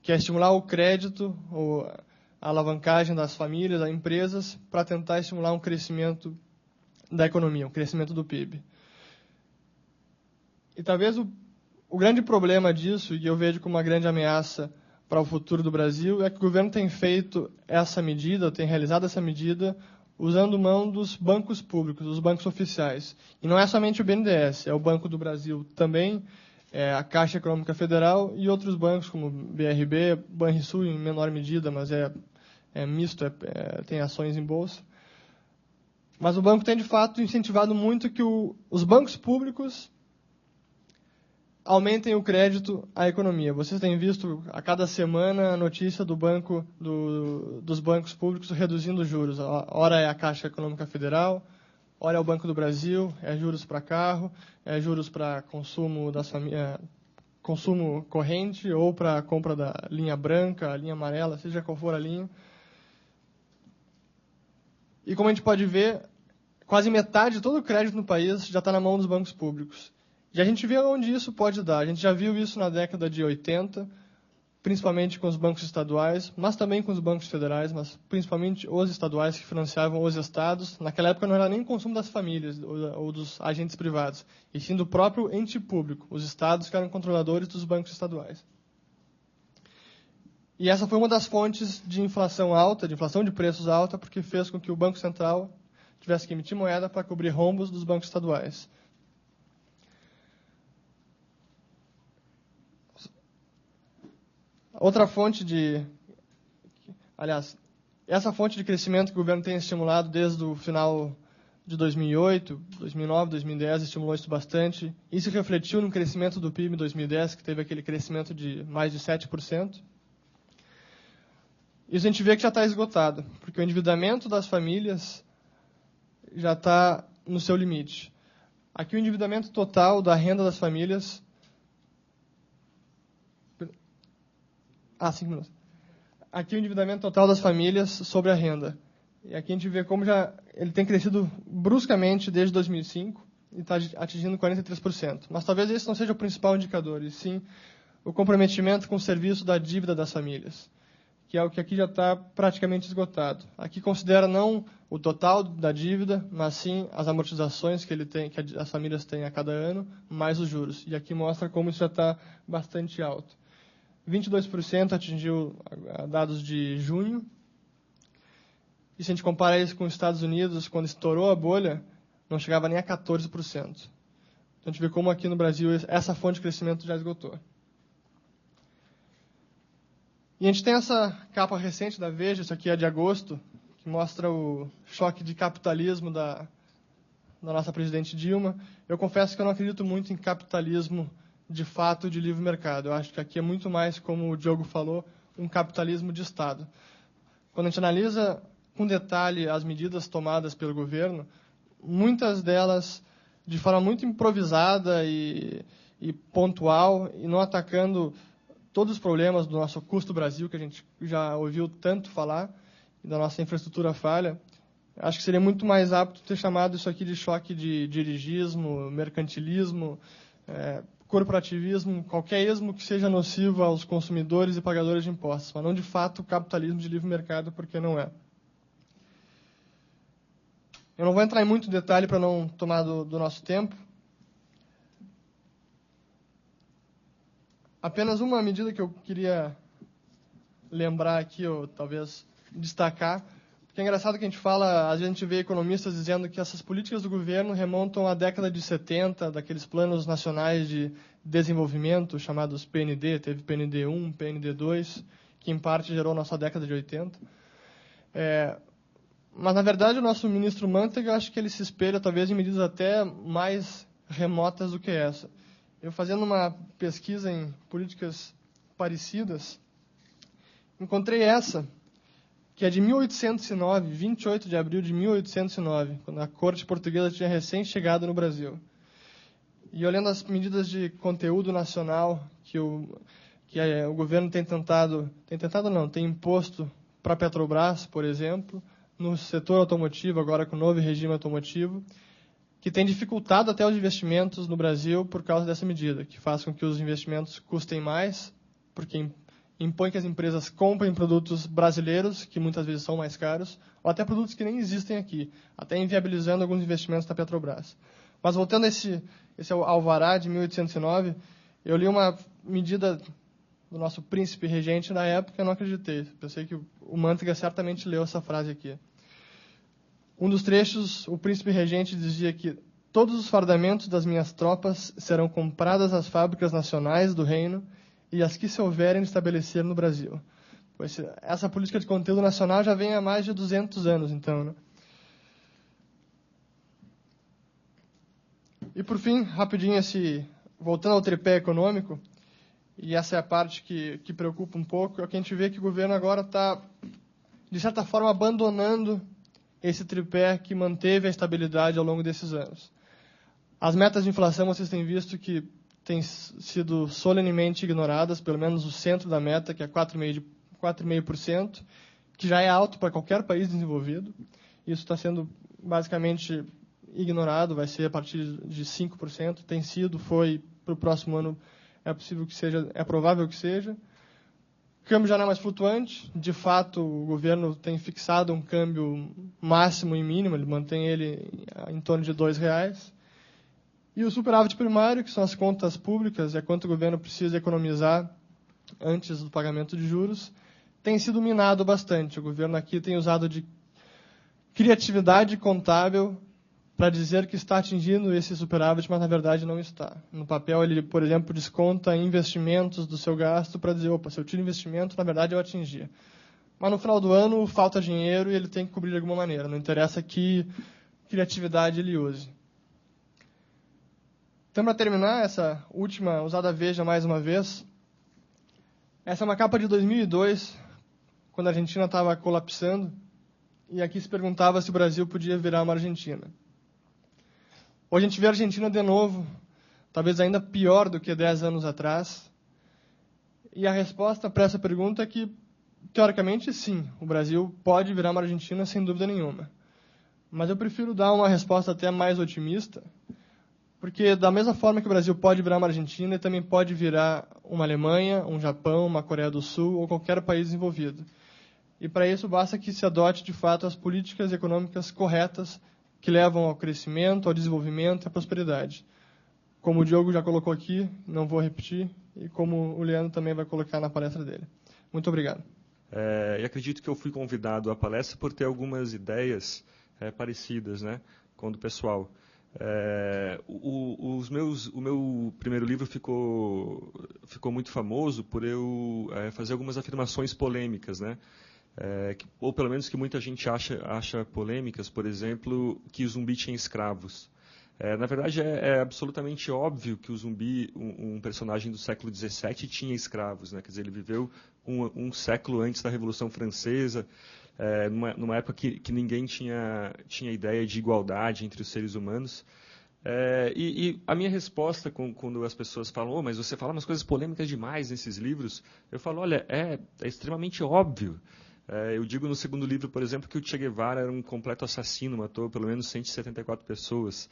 que é estimular o crédito, ou a alavancagem das famílias, das empresas, para tentar estimular um crescimento da economia, um crescimento do PIB. E talvez o grande problema disso, e eu vejo como uma grande ameaça para o futuro do Brasil, é que o governo tem feito essa medida, tem realizado essa medida, usando mão dos bancos públicos, dos bancos oficiais. E não é somente o BNDES, é o Banco do Brasil também, a Caixa Econômica Federal e outros bancos como BRB, Banrisul em menor medida, mas é misto, tem ações em bolsa. Mas o banco tem, de fato, incentivado muito que os bancos públicos aumentem o crédito à economia. Vocês têm visto a cada semana a notícia dos bancos públicos reduzindo os juros. Ora é a Caixa Econômica Federal, ora é o Banco do Brasil, é juros para carro, é juros para consumo das famílias, consumo corrente ou para a compra da linha branca, a linha amarela, seja qual for a linha. E como a gente pode ver, quase metade de todo o crédito no país já está na mão dos bancos públicos. E a gente vê onde isso pode dar. A gente já viu isso na década de 80, principalmente com os bancos estaduais, mas também com os bancos federais, mas principalmente os estaduais que financiavam os estados. Naquela época não era nem o consumo das famílias ou dos agentes privados, e sim do próprio ente público, os estados que eram controladores dos bancos estaduais. E essa foi uma das fontes de inflação alta, de inflação de preços alta, porque fez com que o Banco Central tivesse que emitir moeda para cobrir rombos dos bancos estaduais. Outra fonte essa fonte de crescimento que o governo tem estimulado desde o final de 2008, 2009, 2010, estimulou isso bastante. Isso refletiu no crescimento do PIB em 2010, que teve aquele crescimento de mais de 7%. Isso a gente vê que já está esgotado, porque o endividamento das famílias já está no seu limite. Aqui o endividamento total da renda das famílias... 5 minutos. Aqui o endividamento total das famílias sobre a renda. E aqui a gente vê como ele tem crescido bruscamente desde 2005 e está atingindo 43%. Mas talvez esse não seja o principal indicador, e sim o comprometimento com o serviço da dívida das famílias, que é o que aqui já está praticamente esgotado. Aqui considera não o total da dívida, mas sim as amortizações que as famílias têm a cada ano, mais os juros. E aqui mostra como isso já está bastante alto. 22% atingiu dados de junho. E se a gente compara isso com os Estados Unidos, quando estourou a bolha, não chegava nem a 14%. Então a gente vê como aqui no Brasil essa fonte de crescimento já esgotou. E a gente tem essa capa recente da Veja, isso aqui é de agosto, que mostra o choque de capitalismo da nossa presidente Dilma. Eu confesso que eu não acredito muito em capitalismo de fato de livre mercado. Eu acho que aqui é muito mais, como o Diogo falou, um capitalismo de Estado. Quando a gente analisa com detalhe as medidas tomadas pelo governo, muitas delas de forma muito improvisada e pontual, e não atacando todos os problemas do nosso custo Brasil, que a gente já ouviu tanto falar, e da nossa infraestrutura falha. Acho que seria muito mais apto ter chamado isso aqui de choque de dirigismo, mercantilismo, corporativismo, qualquer esmo que seja nocivo aos consumidores e pagadores de impostos, mas não de fato o capitalismo de livre mercado, porque não é. Eu não vou entrar em muito detalhe para não tomar do nosso tempo. Apenas uma medida que eu queria lembrar aqui, ou talvez destacar, porque é engraçado que a gente fala, às vezes a gente vê economistas dizendo que essas políticas do governo remontam à década de 70, daqueles planos nacionais de desenvolvimento, chamados PND, teve PND 1, PND 2, que em parte gerou a nossa década de 80. Mas, na verdade, o nosso ministro Mantega, acho que ele se espelha, talvez, em medidas até mais remotas do que essa. Eu, fazendo uma pesquisa em políticas parecidas, encontrei essa, que é de 1809, 28 de abril de 1809, quando a corte portuguesa tinha recém-chegado no Brasil. E olhando as medidas de conteúdo nacional que o governo tem imposto para a Petrobras, por exemplo, no setor automotivo, agora com o novo regime automotivo, que tem dificultado até os investimentos no Brasil por causa dessa medida, que faz com que os investimentos custem mais, porque impõe que as empresas comprem produtos brasileiros, que muitas vezes são mais caros, ou até produtos que nem existem aqui, até inviabilizando alguns investimentos da Petrobras. Mas voltando a esse alvará de 1809, eu li uma medida do nosso príncipe regente na época, eu não acreditei. Pensei que o Mantega certamente leu essa frase aqui. Um dos trechos, o príncipe regente dizia que todos os fardamentos das minhas tropas serão compradas às fábricas nacionais do reino e as que se houverem de estabelecer no Brasil. Pois essa política de conteúdo nacional já vem há mais de 200 anos, então, né? E, por fim, rapidinho, voltando ao tripé econômico, e essa é a parte que preocupa um pouco, é que a gente vê que o governo agora está, de certa forma, abandonando esse tripé que manteve a estabilidade ao longo desses anos. As metas de inflação, vocês têm visto que têm sido solenemente ignoradas, pelo menos o centro da meta, que é 4,5%, que já é alto para qualquer país desenvolvido. Isso está sendo basicamente ignorado, vai ser a partir de 5%, tem sido, foi para o próximo ano, é possível que seja, é provável que seja. O câmbio já não é mais flutuante, de fato o governo tem fixado um câmbio máximo e mínimo, ele mantém ele em torno de R$2. E o superávit primário, que são as contas públicas, é quanto o governo precisa economizar antes do pagamento de juros, tem sido minado bastante. O governo aqui tem usado de criatividade contábil para dizer que está atingindo esse superávit, mas na verdade não está. No papel ele, por exemplo, desconta investimentos do seu gasto para dizer, opa, se eu tiro investimento, na verdade eu atingi. Mas no final do ano falta dinheiro e ele tem que cobrir de alguma maneira. Não interessa que criatividade ele use. Então, para terminar, essa última, usada Veja mais uma vez, essa é uma capa de 2002, quando a Argentina estava colapsando, e aqui se perguntava se o Brasil podia virar uma Argentina. Hoje a gente vê a Argentina de novo, talvez ainda pior do que 10 anos atrás. E a resposta para essa pergunta é que, teoricamente, sim, o Brasil pode virar uma Argentina sem dúvida nenhuma. Mas eu prefiro dar uma resposta até mais otimista, porque da mesma forma que o Brasil pode virar uma Argentina, ele também pode virar uma Alemanha, um Japão, uma Coreia do Sul ou qualquer país desenvolvido. E para isso basta que se adote, de fato, as políticas econômicas corretas que levam ao crescimento, ao desenvolvimento e à prosperidade. como o Diogo já colocou aqui, não vou repetir, e como o Leandro também vai colocar na palestra dele. Muito obrigado. E acredito que eu fui convidado à palestra por ter algumas ideias parecidas, né, com o do pessoal. O meu primeiro livro ficou muito famoso por eu fazer algumas afirmações polêmicas, né? Ou pelo menos que muita gente acha polêmicas, por exemplo, que o zumbi tinha escravos. Na verdade, é absolutamente óbvio que o zumbi, um personagem do século XVII, tinha escravos, né? Quer dizer, ele viveu um século antes da Revolução Francesa, numa época que ninguém tinha ideia de igualdade entre os seres humanos. E a minha resposta quando as pessoas falam, mas você fala umas coisas polêmicas demais nesses livros, eu falo, olha, é extremamente óbvio. Eu digo no segundo livro, por exemplo, que o Che Guevara era um completo assassino, matou pelo menos 174 pessoas.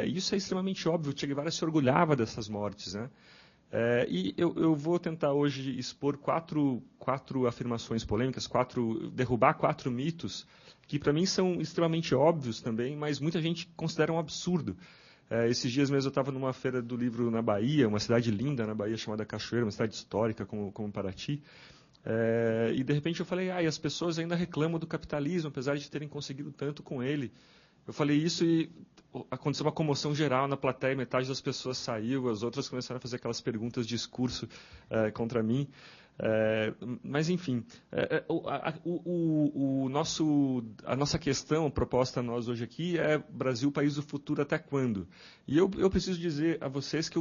Isso é extremamente óbvio, o Che Guevara se orgulhava dessas mortes, né? E eu vou tentar hoje expor quatro afirmações polêmicas, derrubar 4 mitos, que para mim são extremamente óbvios também, mas muita gente considera um absurdo. Esses dias mesmo eu estava numa feira do livro na Bahia, uma cidade linda na Bahia chamada Cachoeira, uma cidade histórica como Paraty. E de repente eu falei, e as pessoas ainda reclamam do capitalismo, apesar de terem conseguido tanto com ele. Eu falei isso e aconteceu uma comoção geral na plateia, metade das pessoas saiu, as outras começaram a fazer aquelas perguntas de discurso contra mim. Mas, enfim, a nossa questão proposta a nós hoje aqui é Brasil, país do futuro até quando? E eu preciso dizer a vocês que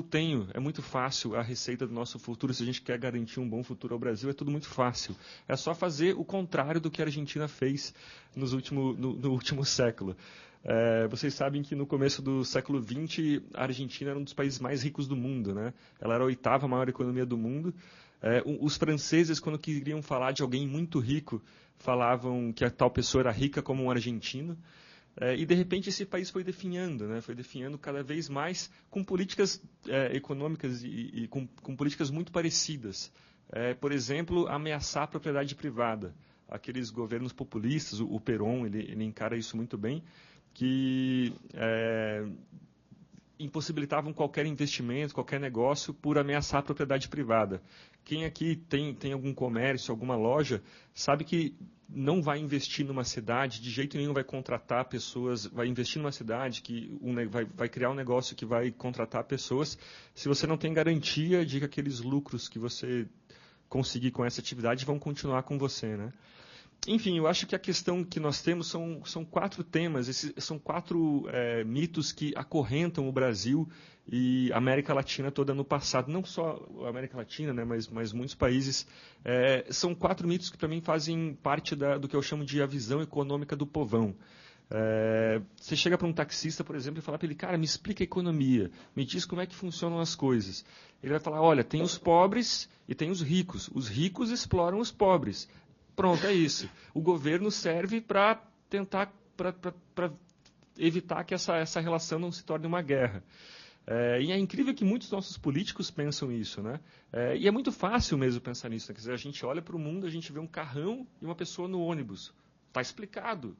é muito fácil a receita do nosso futuro, se a gente quer garantir um bom futuro ao Brasil, é tudo muito fácil. É só fazer o contrário do que a Argentina fez no último século. Vocês sabem que no começo do século XX, a Argentina era um dos países mais ricos do mundo, né? Ela era a 8ª maior economia do mundo. Os franceses, quando queriam falar de alguém muito rico, falavam que a tal pessoa era rica como um argentino. E, de repente, esse país foi definhando, né? Foi definhando cada vez mais com políticas econômicas e com políticas muito parecidas. Por exemplo, ameaçar a propriedade privada. Aqueles governos populistas, o Perón, ele encara isso muito bem, que impossibilitavam qualquer investimento, qualquer negócio por ameaçar a propriedade privada. Quem aqui tem algum comércio, alguma loja, sabe que não vai investir numa cidade, de jeito nenhum vai contratar pessoas, vai investir numa cidade, vai criar um negócio que vai contratar pessoas, se você não tem garantia de que aqueles lucros que você conseguir com essa atividade vão continuar com você, né? Enfim, eu acho que a questão que nós temos são 4 temas, são 4 mitos que acorrentam o Brasil e a América Latina toda no passado. Não só a América Latina, né, mas muitos países. São 4 mitos que, para mim, fazem parte do que eu chamo de a visão econômica do povão. Você chega para um taxista, por exemplo, e fala para ele, cara, me explica a economia, me diz como é que funcionam as coisas. Ele vai falar, olha, tem os pobres e tem os ricos exploram os pobres. Pronto, é isso. O governo serve para tentar para evitar que essa relação não se torne uma guerra. E é incrível que muitos nossos políticos pensam isso, né? E é muito fácil mesmo pensar nisso. Né? Quer dizer, a gente olha para o mundo, a gente vê um carrão e uma pessoa no ônibus. Está explicado.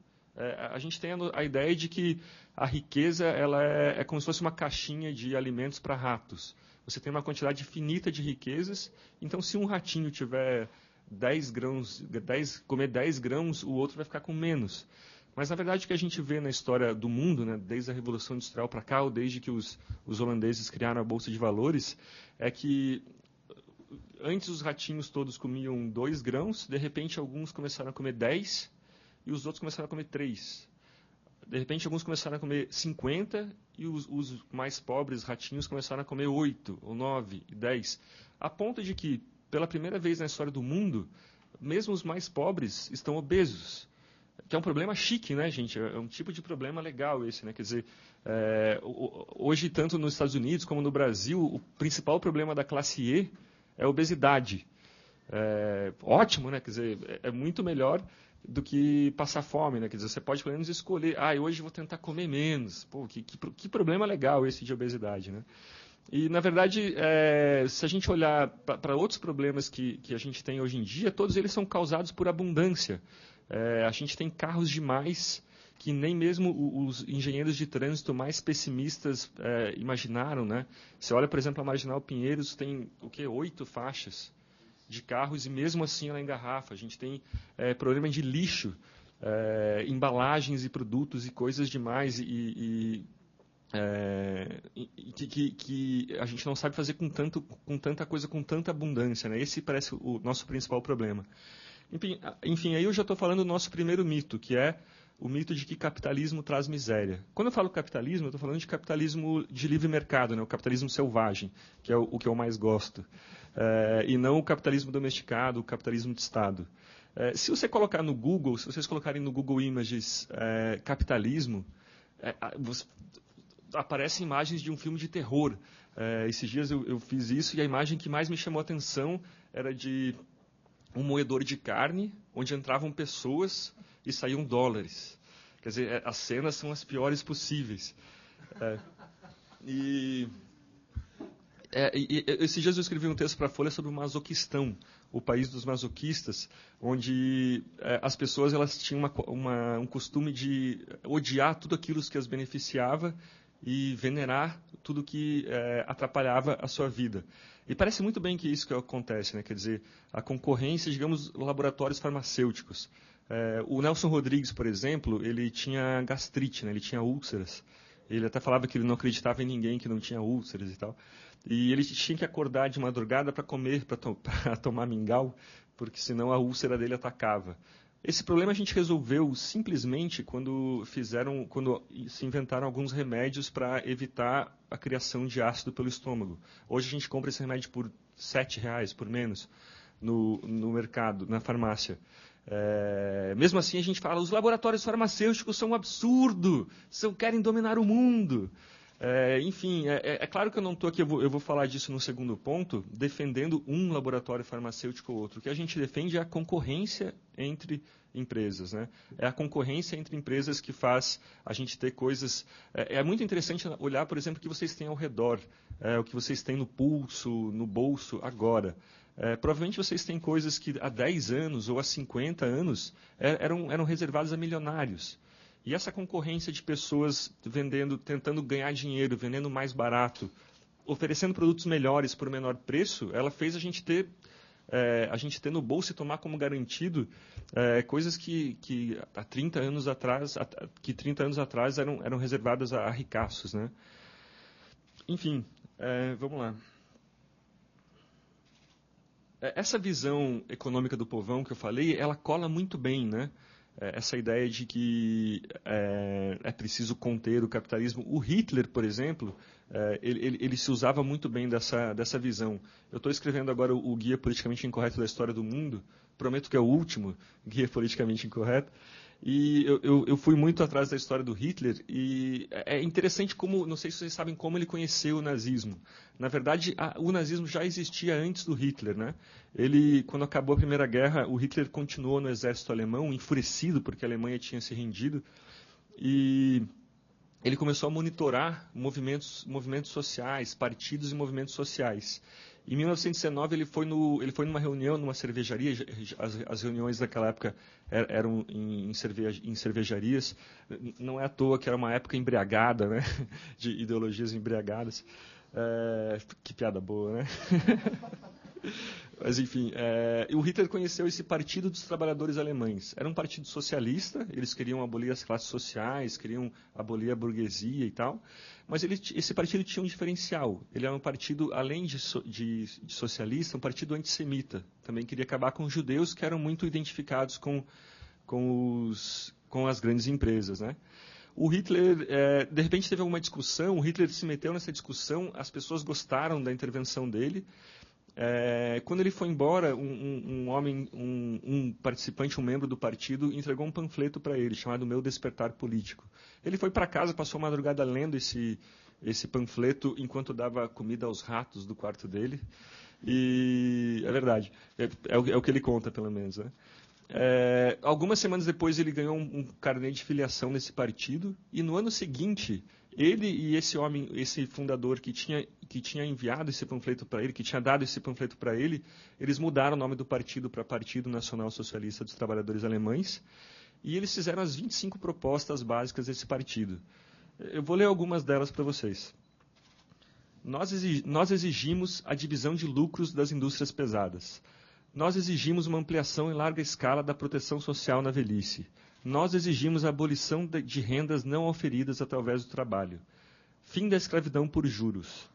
A gente tem a ideia de que a riqueza ela é como se fosse uma caixinha de alimentos para ratos. Você tem uma quantidade finita de riquezas, então se um ratinho tiver 10 grãos, comer 10 grãos, o outro vai ficar com menos. Mas, na verdade, o que a gente vê na história do mundo, né, desde a Revolução Industrial para cá, ou desde que os holandeses criaram a Bolsa de Valores, é que antes os ratinhos todos comiam 2 grãos, de repente alguns começaram a comer 10 e os outros começaram a comer 3. De repente alguns começaram a comer 50 e os mais pobres ratinhos começaram a comer 8, ou 9, e 10. A ponto de que, pela primeira vez na história do mundo, mesmo os mais pobres estão obesos. Que é um problema chique, né, gente? É um tipo de problema legal esse, né? Quer dizer, hoje, tanto nos Estados Unidos como no Brasil, o principal problema da classe E é a obesidade. Ótimo, né? Quer dizer, é muito melhor do que passar fome, né? Quer dizer, você pode pelo menos escolher, hoje eu vou tentar comer menos. Pô, que problema legal esse de obesidade, né? E, na verdade, se a gente olhar para outros problemas que a gente tem hoje em dia, todos eles são causados por abundância. A gente tem carros demais que nem mesmo os engenheiros de trânsito mais pessimistas imaginaram, né? Você olha, por exemplo, a Marginal Pinheiros tem 8 faixas de carros e mesmo assim ela engarrafa. A gente tem problema de lixo, embalagens e produtos e coisas demais que a gente não sabe fazer com tanta coisa, com tanta abundância, né? Esse parece o nosso principal problema. Enfim, aí eu já estou falando do nosso primeiro mito, que é o mito de que capitalismo traz miséria. Quando eu falo capitalismo, eu estou falando de capitalismo de livre mercado, né? O capitalismo selvagem, que é o que eu mais gosto. E não o capitalismo domesticado, o capitalismo de Estado. Se você colocar no Google, se vocês colocarem no Google Images capitalismo, aparecem imagens de um filme de terror. Esses dias eu fiz isso e a imagem que mais me chamou a atenção era de um moedor de carne, onde entravam pessoas e saíam dólares. Quer dizer, as cenas são as piores possíveis. Esses dias eu escrevi um texto para a Folha sobre o Masoquistão, o país dos masoquistas, onde as pessoas elas tinham um costume de odiar tudo aquilo que as beneficiava e venerar tudo que atrapalhava a sua vida. E parece muito bem que isso que acontece, né? Quer dizer, a concorrência, digamos, laboratórios farmacêuticos. O Nelson Rodrigues, por exemplo, ele tinha gastrite, né? Ele tinha úlceras. Ele até falava que ele não acreditava em ninguém que não tinha úlceras e tal. E ele tinha que acordar de madrugada para comer, para tomar mingau, porque senão a úlcera dele atacava. Esse problema a gente resolveu simplesmente quando se inventaram alguns remédios para evitar a criação de ácido pelo estômago. Hoje a gente compra esse remédio por R$7, por menos, no mercado, na farmácia. Mesmo assim a gente fala, os laboratórios farmacêuticos são um absurdo, querem dominar o mundo. Enfim, é claro que eu não estou aqui, eu vou falar disso no segundo ponto, defendendo um laboratório farmacêutico ou outro. O que a gente defende é a concorrência entre empresas, né? É a concorrência entre empresas que faz a gente ter coisas... É muito interessante olhar, por exemplo, o que vocês têm ao redor, o que vocês têm no pulso, no bolso agora. Provavelmente vocês têm coisas que há 10 anos ou há 50 anos eram reservadas a milionários. E essa concorrência de pessoas tentando ganhar dinheiro, vendendo mais barato, oferecendo produtos melhores por menor preço, ela fez a gente ter no bolso e tomar como garantido coisas que 30 anos atrás eram reservadas a ricaços, né? Enfim, vamos lá. Essa visão econômica do povão que eu falei, ela cola muito bem, né? Essa ideia de que é preciso conter o capitalismo. O Hitler, por exemplo, ele se usava muito bem dessa visão. Eu estou escrevendo agora o Guia Politicamente Incorreto da História do Mundo, prometo que é o último Guia Politicamente Incorreto, e eu fui muito atrás da história do Hitler, e é interessante como, não sei se vocês sabem como ele conheceu o nazismo. Na verdade, o nazismo já existia antes do Hitler, né? Quando acabou a Primeira Guerra, o Hitler continuou no exército alemão, enfurecido porque a Alemanha tinha se rendido, e ele começou a monitorar movimentos sociais, partidos e movimentos sociais. Em 1919 ele foi numa reunião, numa cervejaria. As reuniões daquela época eram em cervejarias. Não é à toa que era uma época embriagada, né? De ideologias embriagadas. Que piada boa, né? Mas, enfim, o Hitler conheceu esse Partido dos Trabalhadores Alemães. Era um partido socialista, eles queriam abolir as classes sociais, queriam abolir a burguesia e tal, mas esse partido tinha um diferencial. Ele era um partido, além de socialista, um partido antissemita. Também queria acabar com os judeus, que eram muito identificados com as grandes empresas, né? O Hitler, de repente, teve alguma discussão, o Hitler se meteu nessa discussão, as pessoas gostaram da intervenção dele. Quando ele foi embora, um participante, um membro do partido, entregou um panfleto para ele, chamado Meu Despertar Político. Ele foi para casa, passou a madrugada lendo esse panfleto enquanto dava comida aos ratos do quarto dele. E é verdade, é o que ele conta, pelo menos, né? Algumas semanas depois ele ganhou um carnê de filiação nesse partido, e no ano seguinte ele e esse fundador que tinha enviado esse panfleto para ele, que tinha dado esse panfleto para ele, eles mudaram o nome do partido para Partido Nacional Socialista dos Trabalhadores Alemães, e eles fizeram as 25 propostas básicas desse partido. Eu vou ler algumas delas para vocês. Nós exigimos a divisão de lucros das indústrias pesadas. Nós exigimos uma ampliação em larga escala da proteção social na velhice. Nós exigimos a abolição de rendas não oferidas através do trabalho. Fim da escravidão por juros.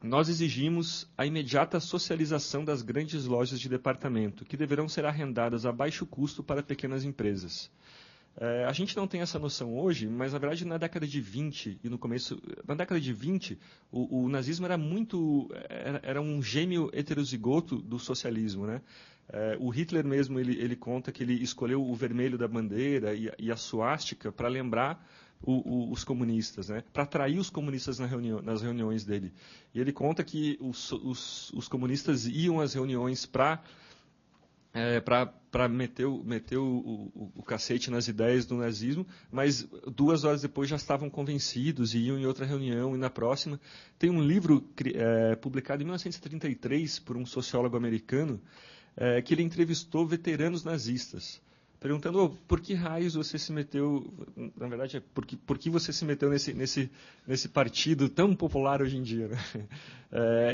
Nós exigimos a imediata socialização das grandes lojas de departamento, que deverão ser arrendadas a baixo custo para pequenas empresas. A gente não tem essa noção hoje, mas na verdade na década de 20 e no começo, na década de 20, o nazismo era um gêmeo heterozigoto do socialismo, né? O Hitler mesmo ele conta que ele escolheu o vermelho da bandeira e a suástica para lembrar os comunistas, né? Para atrair os comunistas nas reuniões dele. E ele conta que os comunistas iam às reuniões para meter o cacete nas ideias do nazismo, mas 2 horas depois já estavam convencidos e iam em outra reunião e na próxima. Tem um livro publicado em 1933 por um sociólogo americano que ele entrevistou veteranos nazistas, perguntando por que raios você se meteu, na verdade, por que você se meteu nesse partido tão popular hoje em dia, né?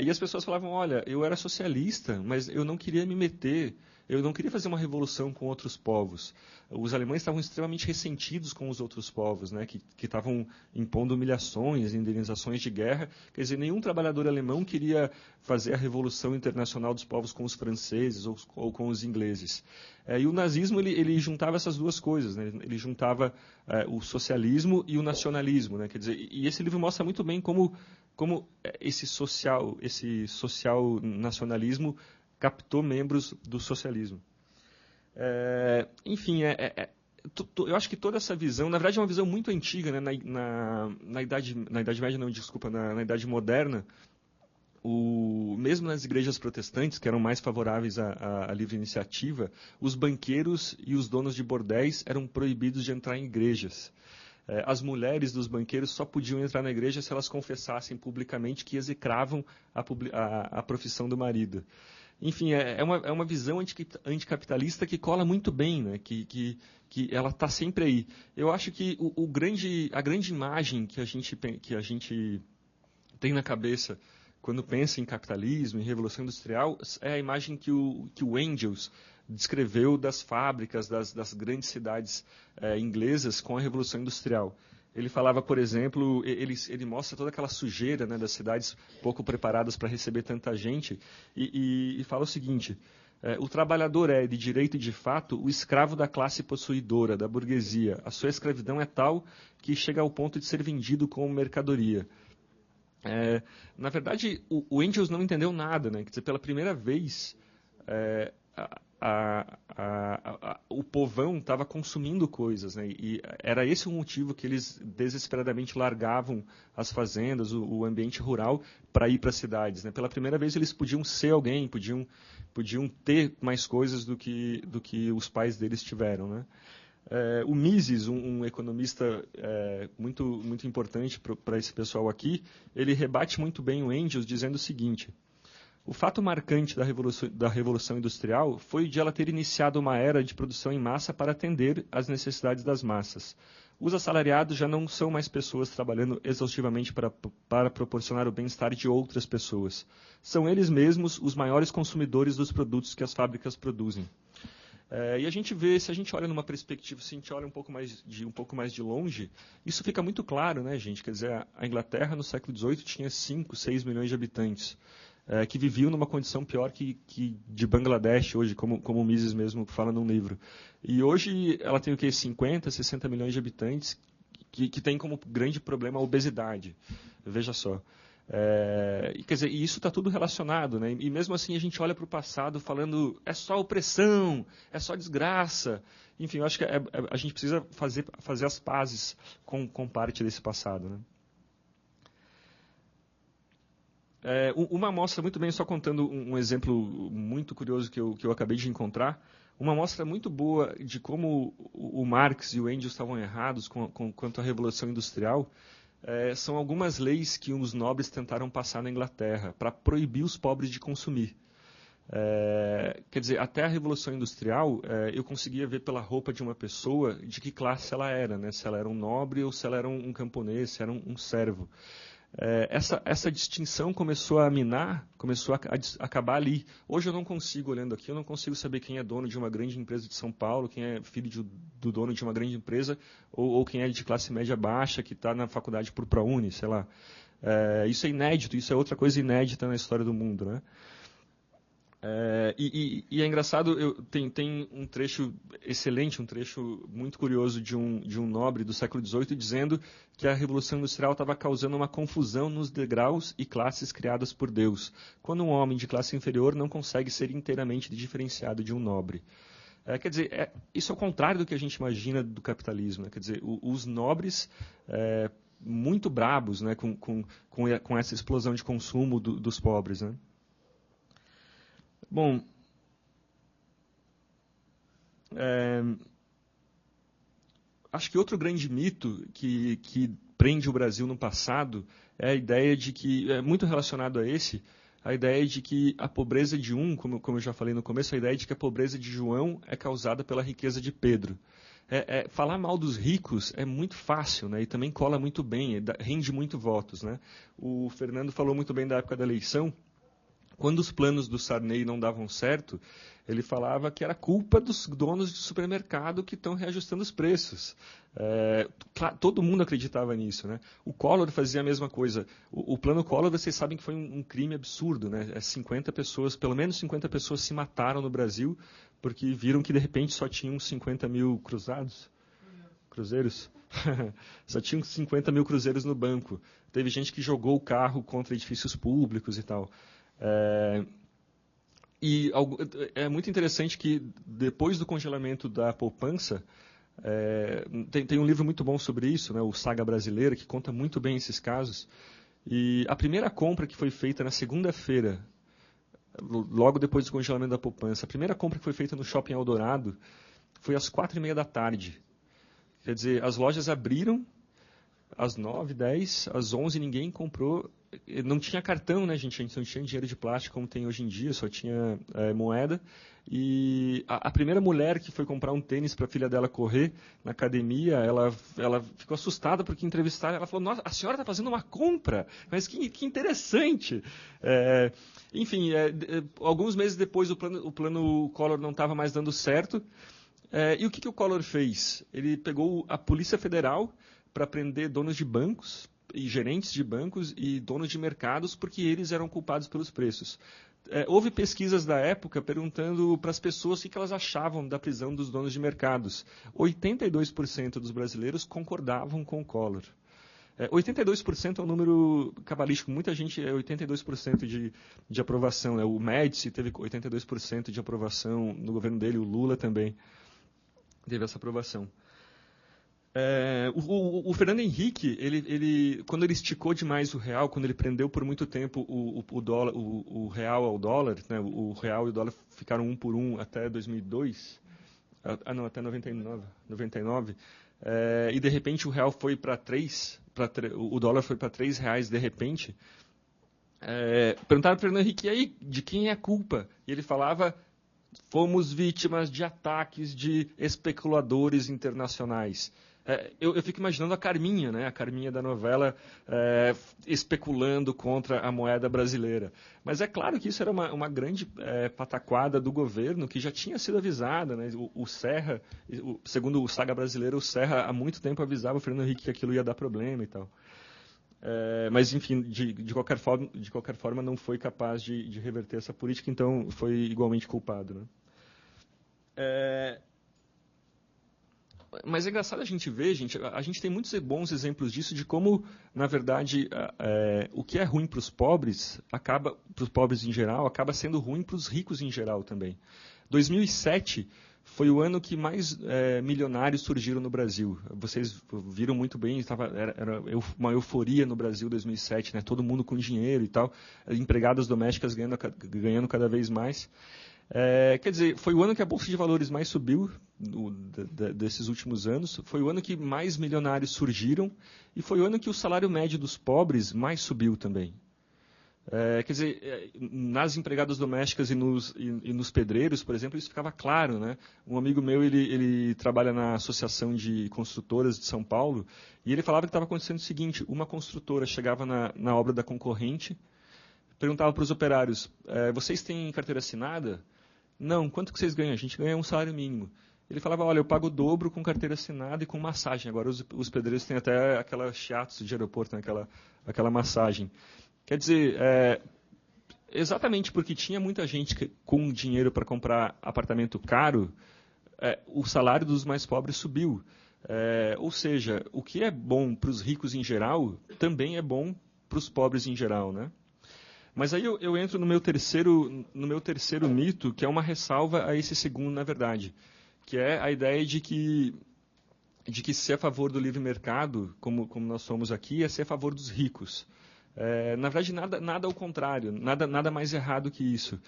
E as pessoas falavam, olha, eu era socialista, mas eu não queria me meter, eu não queria fazer uma revolução com outros povos. Os alemães estavam extremamente ressentidos com os outros povos, né, que estavam impondo humilhações, indenizações de guerra. Quer dizer, nenhum trabalhador alemão queria fazer a revolução internacional dos povos com os franceses ou com os ingleses. E o nazismo ele juntava essas duas coisas, né? Ele juntava o socialismo e o nacionalismo, né? Quer dizer, e esse livro mostra muito bem como esse social nacionalismo captou membros do socialismo. Enfim, eu acho que toda essa visão, na verdade, é uma visão muito antiga, né? Na Idade Média, não, desculpa, na Idade Moderna, mesmo nas igrejas protestantes, que eram mais favoráveis à livre iniciativa, os banqueiros e os donos de bordéis eram proibidos de entrar em igrejas. As mulheres dos banqueiros só podiam entrar na igreja se elas confessassem publicamente que execravam a profissão do marido. Enfim, é uma visão anticapitalista que cola muito bem, né? Que ela está sempre aí. Eu acho que a grande imagem que a gente tem na cabeça quando pensa em capitalismo, em revolução industrial, é a imagem que o Engels descreveu das fábricas, das grandes cidades inglesas com a revolução industrial. Ele falava, por exemplo, ele mostra toda aquela sujeira, né, das cidades pouco preparadas para receber tanta gente e fala o seguinte: o trabalhador é, de direito e de fato, o escravo da classe possuidora, da burguesia. A sua escravidão é tal que chega ao ponto de ser vendido como mercadoria. Na verdade, o Engels não entendeu nada, né? Quer dizer, pela primeira vez, o povão estava consumindo coisas, né? E era esse o motivo que eles desesperadamente largavam as fazendas, o ambiente rural, para ir para as cidades, né? Pela primeira vez eles podiam ser alguém, podiam ter mais coisas do que os pais deles tiveram, né? O Mises, um economista muito importante para esse pessoal aqui, ele rebate muito bem o Engels dizendo o seguinte: o fato marcante da Revolução Industrial foi de ela ter iniciado uma era de produção em massa para atender às necessidades das massas. Os assalariados já não são mais pessoas trabalhando exaustivamente para proporcionar o bem-estar de outras pessoas. São eles mesmos os maiores consumidores dos produtos que as fábricas produzem. E a gente vê, se a gente olha numa perspectiva, se a gente olha um pouco mais de longe, isso fica muito claro, né, gente? Quer dizer, a Inglaterra no século XVIII tinha 5, 6 milhões de habitantes, que viviam numa condição pior que de Bangladesh hoje, como o Mises mesmo fala num livro. E hoje ela tem o quê? 50, 60 milhões de habitantes que tem como grande problema a obesidade. Veja só. Quer dizer, e isso está tudo relacionado, né? E mesmo assim a gente olha para o passado falando é só opressão, é só desgraça. Enfim, eu acho que a gente precisa fazer as pazes com parte desse passado, né? Uma amostra, muito bem, só contando um exemplo muito curioso que eu acabei de encontrar, uma amostra muito boa de como o Marx e o Engels estavam errados quanto à Revolução Industrial. São algumas leis que os nobres tentaram passar na Inglaterra para proibir os pobres de consumir. Quer dizer, até a Revolução Industrial, eu conseguia ver pela roupa de uma pessoa de que classe ela era, né? Se ela era um nobre ou se ela era um camponês, se era um servo. Essa distinção começou a minar, começou a acabar ali. Hoje eu não consigo, olhando aqui, eu não consigo saber quem é dono de uma grande empresa de São Paulo, quem é filho do dono de uma grande empresa, ou quem é de classe média baixa, que está na faculdade por ProUni, sei lá. Isso é inédito, isso é outra coisa inédita na história do mundo, né? E é engraçado, tem um trecho excelente, um trecho muito curioso de um nobre do século XVIII dizendo que a Revolução Industrial estava causando uma confusão nos degraus e classes criadas por Deus, quando um homem de classe inferior não consegue ser inteiramente diferenciado de um nobre. Quer dizer, isso é o contrário do que a gente imagina do capitalismo, né? Quer dizer, os nobres muito brabos, né, com essa explosão de consumo dos pobres, né? Bom, acho que outro grande mito que prende o Brasil no passado é a ideia de que, muito relacionado a esse, a ideia de que a pobreza de como eu já falei no começo, a ideia de que a pobreza de João é causada pela riqueza de Pedro. Falar mal dos ricos é muito fácil, né, e também cola muito bem, rende muito votos, né? O Fernando falou muito bem da época da eleição. Quando os planos do Sarney não davam certo, ele falava que era culpa dos donos de supermercado que estão reajustando os preços. Todo mundo acreditava nisso, né? O Collor fazia a mesma coisa. O plano Collor, vocês sabem que foi um crime absurdo, né? 50 pessoas, pelo menos 50 pessoas se mataram no Brasil porque viram que de repente só tinham 50 mil cruzeiros. Só tinham 50 mil cruzeiros no banco. Teve gente que jogou o carro contra edifícios públicos e tal. E é muito interessante que depois do congelamento da poupança, tem um livro muito bom sobre isso, né, o Saga Brasileira, que conta muito bem esses casos. E a primeira compra que foi feita na segunda-feira, logo depois do congelamento da poupança, a primeira compra que foi feita no Shopping Eldorado foi às 4h30 da tarde. Quer dizer, as lojas abriram às 9, 10, às 11 ninguém comprou. Não tinha cartão, né, gente? A gente não tinha dinheiro de plástico como tem hoje em dia, só tinha moeda. E a primeira mulher que foi comprar um tênis para a filha dela correr na academia, ela ficou assustada porque entrevistaram. Ela falou: "Nossa, a senhora está fazendo uma compra? Mas que interessante!" Enfim, alguns meses depois o plano Collor não estava mais dando certo. E o que o Collor fez? Ele pegou a Polícia Federal para prender donos de bancos, e gerentes de bancos e donos de mercados, porque eles eram culpados pelos preços. Houve pesquisas da época perguntando para as pessoas o que elas achavam da prisão dos donos de mercados. 82% dos brasileiros concordavam com o Collor. 82% é um número cabalístico. Muita gente 82% de aprovação, né? O Médici teve 82% de aprovação no governo dele, o Lula também teve essa aprovação. O Fernando Henrique, quando ele esticou demais o real, quando ele prendeu por muito tempo o real ao dólar, né, o real e o dólar ficaram 1 por 1 até 2002, até 99, e de repente o real foi para 3, o dólar foi para R$3 de repente. Perguntaram para o Fernando Henrique: "E aí, de quem é a culpa?" E ele falava: "Fomos vítimas de ataques de especuladores internacionais." Eu fico imaginando a Carminha, né? A Carminha da novela, especulando contra a moeda brasileira. Mas é claro que isso era uma grande pataquada do governo, que já tinha sido avisada, né? O Serra, segundo o Saga Brasileira, o Serra há muito tempo avisava o Fernando Henrique que aquilo ia dar problema e tal. Mas, enfim, de qualquer forma, não foi capaz de reverter essa política, então foi igualmente culpado, né? Mas é engraçado a gente ver, a gente tem muitos bons exemplos disso, de como, na verdade, o que é ruim para os pobres em geral, acaba sendo ruim para os ricos em geral também. 2007 foi o ano que mais milionários surgiram no Brasil. Vocês viram muito bem, era uma euforia no Brasil em 2007, né? Todo mundo com dinheiro e tal, empregadas domésticas ganhando cada vez mais. Quer dizer, foi o ano que a Bolsa de Valores mais subiu desses últimos anos, foi o ano que mais milionários surgiram e foi o ano que o salário médio dos pobres mais subiu também. Quer dizer, nas empregadas domésticas e nos pedreiros, por exemplo, isso ficava claro, né? Um amigo meu, ele trabalha na Associação de Construtoras de São Paulo, e ele falava que estava acontecendo o seguinte: uma construtora chegava na obra da concorrente, perguntava para os operários, vocês têm carteira assinada? Não. Quanto que vocês ganham? A gente ganha um salário mínimo. Ele falava, olha, eu pago o dobro com carteira assinada e com massagem. Agora os pedreiros têm até aquela shiatsu de aeroporto, né? aquela massagem. Quer dizer, exatamente porque tinha muita gente com dinheiro para comprar apartamento caro, o salário dos mais pobres subiu. Ou seja, o que é bom para os ricos em geral, também é bom para os pobres em geral, né? Mas aí eu entro no meu terceiro mito, que é uma ressalva a esse segundo, na verdade, que é a ideia de que ser a favor do livre mercado, como nós somos aqui, é ser a favor dos ricos. Na verdade, nada ao contrário, nada mais errado que isso.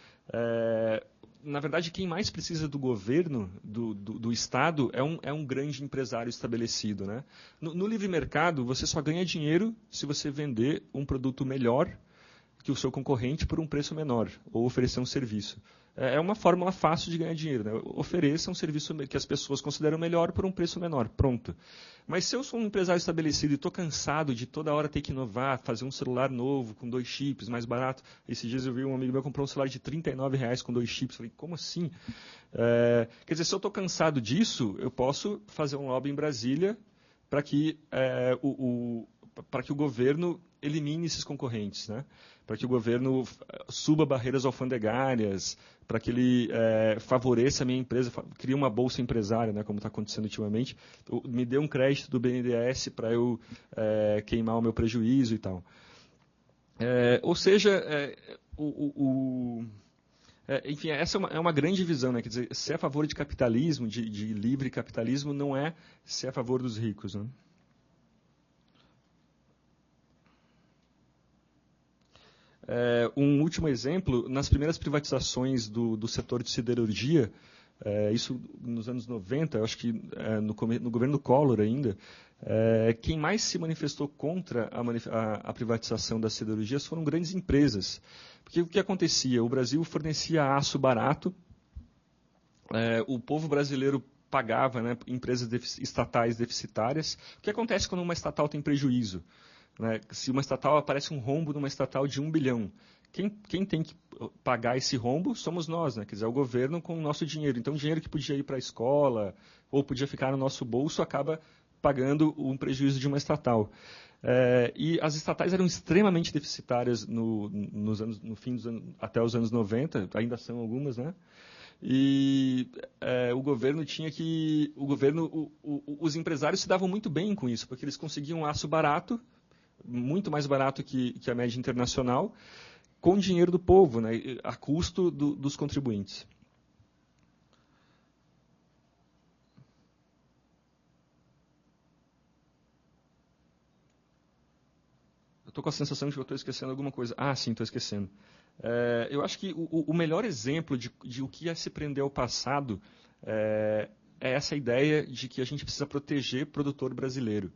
Na verdade, quem mais precisa do governo, do Estado, é um grande empresário estabelecido, né? No livre mercado, você só ganha dinheiro se você vender um produto melhor que o seu concorrente por um preço menor, ou oferecer um serviço. É uma fórmula fácil de ganhar dinheiro, né? Ofereça um serviço que as pessoas consideram melhor por um preço menor, pronto. Mas se eu sou um empresário estabelecido e estou cansado de toda hora ter que inovar, fazer um celular novo com 2 chips, mais barato. Esses dias eu vi um amigo meu comprar um celular de R$39 com 2 chips. Falei, como assim? Quer dizer, se eu estou cansado disso, eu posso fazer um lobby em Brasília para que o governo elimine esses concorrentes, né? Para que o governo suba barreiras alfandegárias, para que ele favoreça a minha empresa, crie uma bolsa empresária, né, como está acontecendo ultimamente, me dê um crédito do BNDES para eu queimar o meu prejuízo e tal. Ou seja, enfim, essa é uma grande visão, né? Quer dizer, ser a favor de capitalismo, de livre capitalismo, não é ser a favor dos ricos, né? Um último exemplo, nas primeiras privatizações do setor de siderurgia, isso nos anos 90, eu acho que no governo Collor ainda, quem mais se manifestou contra a privatização das siderurgias foram grandes empresas. Porque o que acontecia? O Brasil fornecia aço barato, o povo brasileiro pagava, né, empresas estatais deficitárias. O que acontece quando uma estatal tem prejuízo? Né? Se uma estatal aparece um rombo numa estatal de 1 bilhão, quem tem que pagar esse rombo somos nós, né? Quer dizer, é o governo com o nosso dinheiro. Então, o dinheiro que podia ir para a escola ou podia ficar no nosso bolso acaba pagando um prejuízo de uma estatal. E as estatais eram extremamente deficitárias no fim dos anos, até os anos 90, ainda são algumas, né? E o governo tinha que... os empresários se davam muito bem com isso, porque eles conseguiam aço barato, muito mais barato que a média internacional, com dinheiro do povo, né, a custo dos contribuintes. Eu estou com a sensação de que eu estou esquecendo alguma coisa. Ah, sim, estou esquecendo. Eu acho que o melhor exemplo de o que é se prender ao passado é essa ideia de que a gente precisa proteger o produtor brasileiro.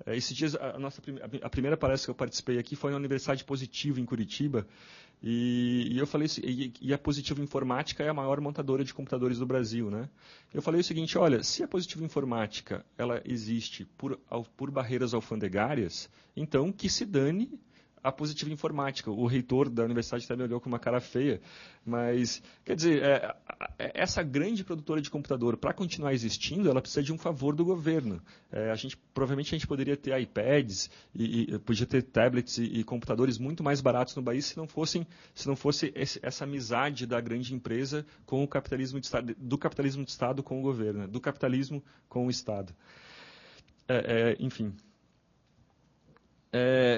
Esses dias, a primeira palestra que eu participei aqui foi na Universidade Positivo, em Curitiba, e eu falei, e a Positivo Informática é a maior montadora de computadores do Brasil, né? Eu falei o seguinte, olha, se a Positivo Informática ela existe por barreiras alfandegárias, então que se dane a Positivo Informática. O reitor da universidade até me olhou com uma cara feia, mas, quer dizer, essa grande produtora de computador, para continuar existindo, ela precisa de um favor do governo. Provavelmente a gente poderia ter iPads, e podia ter tablets e computadores muito mais baratos no país se não fosse essa amizade da grande empresa com o capitalismo de Estado, do capitalismo de Estado com o governo, do capitalismo com o Estado. Enfim...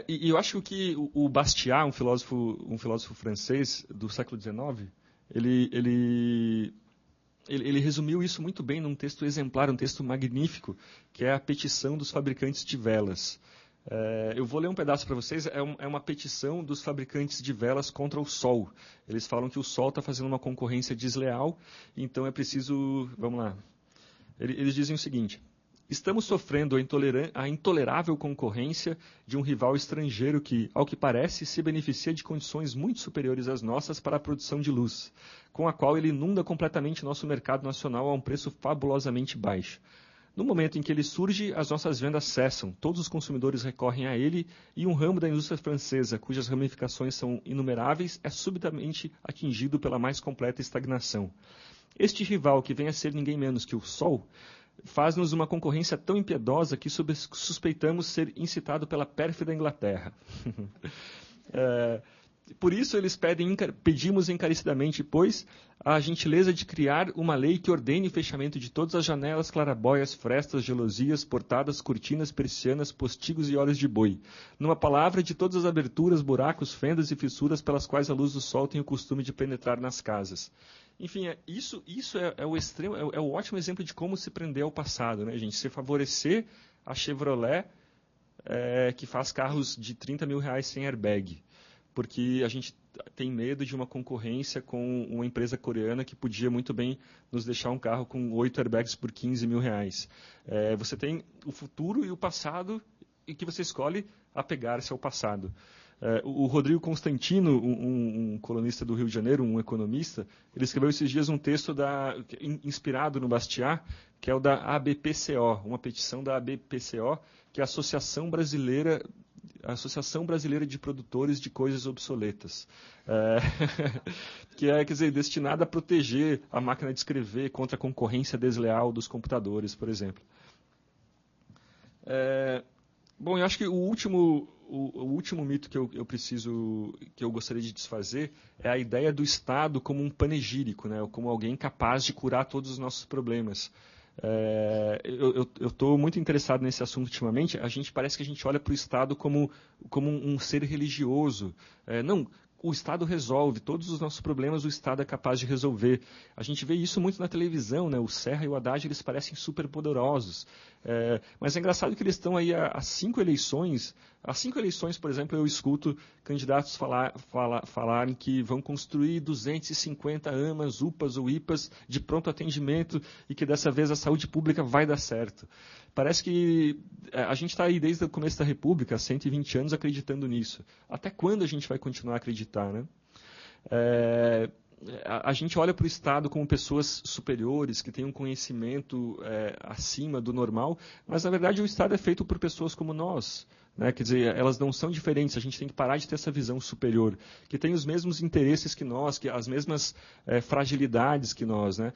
E eu acho que o Bastiat, um filósofo francês do século XIX, ele resumiu isso muito bem num texto exemplar, um texto magnífico, que é a petição dos fabricantes de velas. Eu vou ler um pedaço para vocês. É uma petição dos fabricantes de velas contra o Sol. Eles falam que o Sol está fazendo uma concorrência desleal, então é preciso... Vamos lá. Eles dizem o seguinte... Estamos sofrendo a intolerável concorrência de um rival estrangeiro que, ao que parece, se beneficia de condições muito superiores às nossas para a produção de luz, com a qual ele inunda completamente nosso mercado nacional a um preço fabulosamente baixo. No momento em que ele surge, as nossas vendas cessam, todos os consumidores recorrem a ele e um ramo da indústria francesa, cujas ramificações são inumeráveis, é subitamente atingido pela mais completa estagnação. Este rival, que vem a ser ninguém menos que o Sol, faz-nos uma concorrência tão impiedosa que suspeitamos ser incitado pela pérfida Inglaterra. Por isso eles pedimos encarecidamente, pois, a gentileza de criar uma lei que ordene o fechamento de todas as janelas, clarabóias, frestas, gelosias, portadas, cortinas, persianas, postigos e olhos de boi. Numa palavra, de todas as aberturas, buracos, fendas e fissuras pelas quais a luz do sol tem o costume de penetrar nas casas. Enfim, isso é o extremo, é o ótimo exemplo de como se prender ao passado, né, gente? Se favorecer a Chevrolet, que faz carros de R$30 mil sem airbag, porque a gente tem medo de uma concorrência com uma empresa coreana que podia muito bem nos deixar um carro com 8 airbags por R$15 mil. Você tem o futuro e o passado, e que você escolhe apegar-se ao passado. O Rodrigo Constantino, um colunista do Rio de Janeiro, um economista, ele escreveu esses dias um texto inspirado no Bastiat, que é o da ABPCO, uma petição da ABPCO, que é a Associação Brasileira de Produtores de Coisas Obsoletas, que é, quer dizer, destinada a proteger a máquina de escrever contra a concorrência desleal dos computadores, por exemplo. Bom, eu acho que o último mito que eu gostaria de desfazer é a ideia do Estado como um panegírico, né, como alguém capaz de curar todos os nossos problemas. Eu estou muito interessado nesse assunto ultimamente. Parece que a gente olha para o Estado como um ser religioso. Não, o Estado resolve todos os nossos problemas, o Estado é capaz de resolver. A gente vê isso muito na televisão, né? O Serra e o Haddad, eles parecem super poderosos. Mas é engraçado que eles estão aí há 5 eleições. Há 5 eleições, por exemplo, eu escuto candidatos falarem que vão construir 250 AMAs, UPAs ou IPAs de pronto atendimento e que dessa vez a saúde pública vai dar certo. Parece que a gente está aí desde o começo da República, há 120 anos, acreditando nisso. Até quando a gente vai continuar a acreditar, né? A gente olha para o Estado como pessoas superiores, que têm um conhecimento acima do normal, mas, na verdade, o Estado é feito por pessoas como nós. Né? Quer dizer, elas não são diferentes, a gente tem que parar de ter essa visão superior, que tem os mesmos interesses que nós, que as mesmas fragilidades que nós. Né?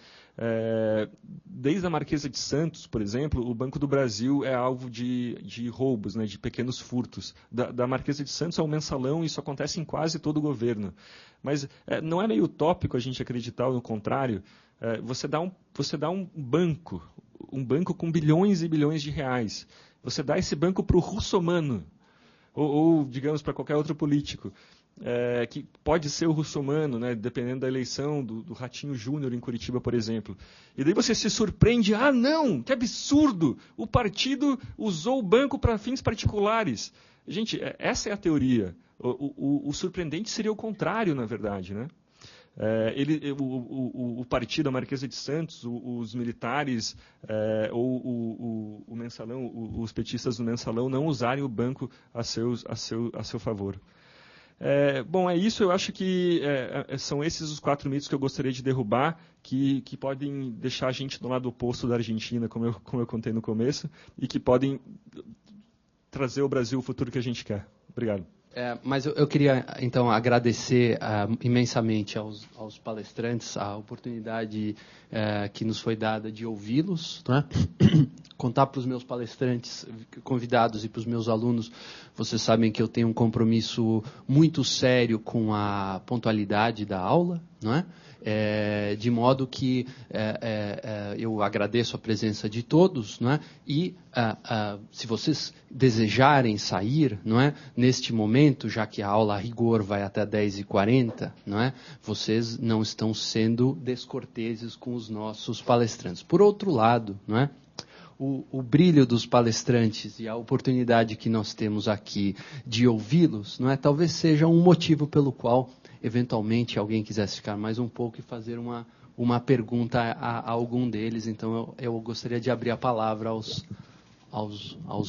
Desde a Marquesa de Santos, por exemplo, o Banco do Brasil é alvo de roubos, né? De pequenos furtos. Da Marquesa de Santos ao Mensalão, isso acontece em quase todo o governo. Mas não é meio utópico a gente acreditar no contrário? Você dá um banco com bilhões e bilhões de reais. Você dá esse banco para o russomano, ou digamos, para qualquer outro político, que pode ser o russomano, né, dependendo da eleição do Ratinho Júnior em Curitiba, por exemplo. E daí você se surpreende, não, que absurdo, o partido usou o banco para fins particulares. Gente, essa é a teoria. O surpreendente seria o contrário, na verdade, né? O partido da Marquesa de Santos, os militares ou o Mensalão, os petistas do Mensalão não usarem o banco a seu favor. Bom, é isso. Eu acho que são esses os 4 mitos que eu gostaria de derrubar, que podem deixar a gente do lado oposto da Argentina, como eu contei no começo, e que podem trazer ao Brasil o futuro que a gente quer. Obrigado. Mas eu queria, então, agradecer imensamente aos palestrantes a oportunidade que nos foi dada de ouvi-los, né? Contar para os meus palestrantes convidados e para os meus alunos, vocês sabem que eu tenho um compromisso muito sério com a pontualidade da aula, não é? De modo que eu agradeço a presença de todos, não é? E se vocês desejarem sair, não é? Neste momento, já que a aula a rigor vai até 10h40, não é? Vocês não estão sendo descorteses com os nossos palestrantes. Por outro lado, não é? O brilho dos palestrantes e a oportunidade que nós temos aqui de ouvi-los, não é? Talvez seja um motivo pelo qual eventualmente alguém quisesse ficar mais um pouco e fazer uma uma pergunta a algum deles. Então, eu gostaria de abrir a palavra aos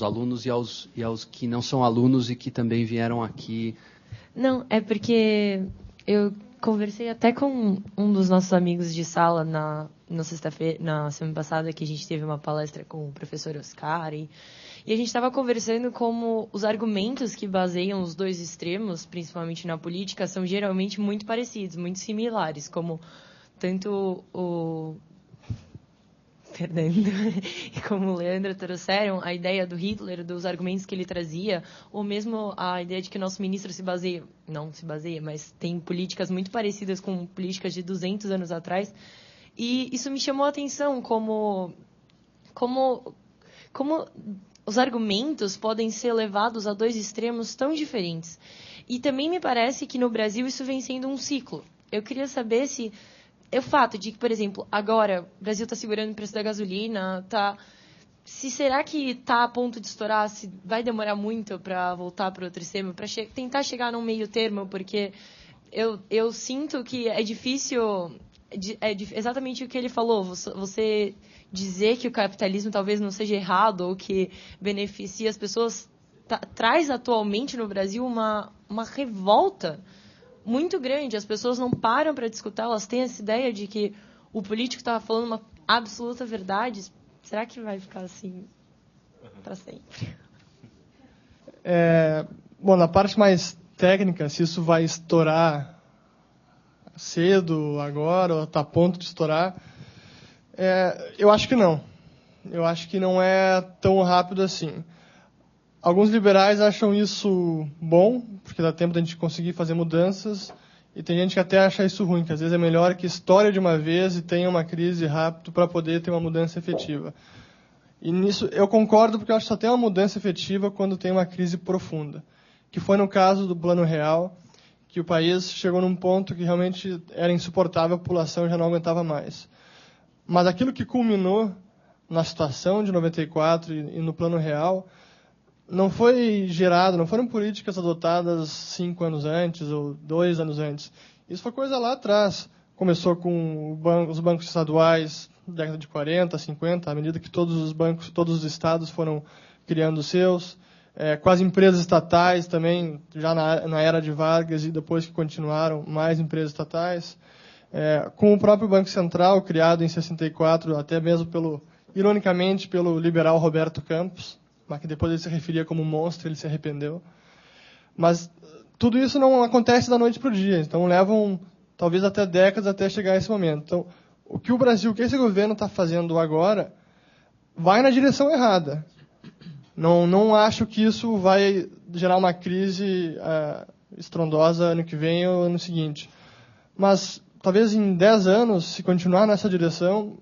alunos e aos que não são alunos e que também vieram aqui. Não, é porque eu conversei até com um dos nossos amigos de sala na semana passada, que a gente teve uma palestra com o professor Oscar, e a gente estava conversando como os argumentos que baseiam os dois extremos, principalmente na política, são geralmente muito parecidos, muito similares, como tanto o Fernando e como o Leandro trouxeram, a ideia do Hitler, dos argumentos que ele trazia, ou mesmo a ideia de que o nosso ministro não se baseia, mas tem políticas muito parecidas com políticas de 200 anos atrás. E isso me chamou a atenção, como os argumentos podem ser levados a dois extremos tão diferentes. E também me parece que no Brasil isso vem sendo um ciclo. Eu queria saber se o fato de que, por exemplo, agora o Brasil está segurando o preço da gasolina, será que está a ponto de estourar, se vai demorar muito para voltar para outro extremo, para tentar chegar num meio termo, porque eu sinto que é difícil, exatamente o que ele falou, você dizer que o capitalismo talvez não seja errado ou que beneficia as pessoas, traz atualmente no Brasil uma revolta muito grande. As pessoas não param para discutir, elas têm essa ideia de que o político estava falando uma absoluta verdade. Será que vai ficar assim para sempre? Bom, na parte mais técnica, se isso vai estourar cedo, agora, ou está a ponto de estourar, eu acho que não. Eu acho que não é tão rápido assim. Alguns liberais acham isso bom, porque dá tempo da gente conseguir fazer mudanças, e tem gente que até acha isso ruim, que às vezes é melhor que estoure de uma vez e tenha uma crise rápido para poder ter uma mudança efetiva. E nisso eu concordo, porque eu acho que só tem uma mudança efetiva quando tem uma crise profunda, que foi no caso do Plano Real, que o país chegou num ponto que realmente era insuportável, a população já não aguentava mais. Mas aquilo que culminou na situação de 94 e no Plano Real não foram políticas adotadas 5 anos antes ou 2 anos antes. Isso foi coisa lá atrás. Começou com os bancos estaduais, década de 40, 50, à medida que todos os estados foram criando os seus. Com as empresas estatais também, já na era de Vargas e depois que continuaram, mais empresas estatais. Com o próprio Banco Central, criado em 64, até mesmo ironicamente, pelo liberal Roberto Campos, mas que depois ele se referia como monstro, ele se arrependeu. Mas tudo isso não acontece da noite para o dia, então levam talvez até décadas até chegar a esse momento. Então, o que esse governo está fazendo agora, vai na direção errada. Não acho que isso vai gerar uma crise estrondosa ano que vem ou ano seguinte. Mas talvez em 10 anos, se continuar nessa direção,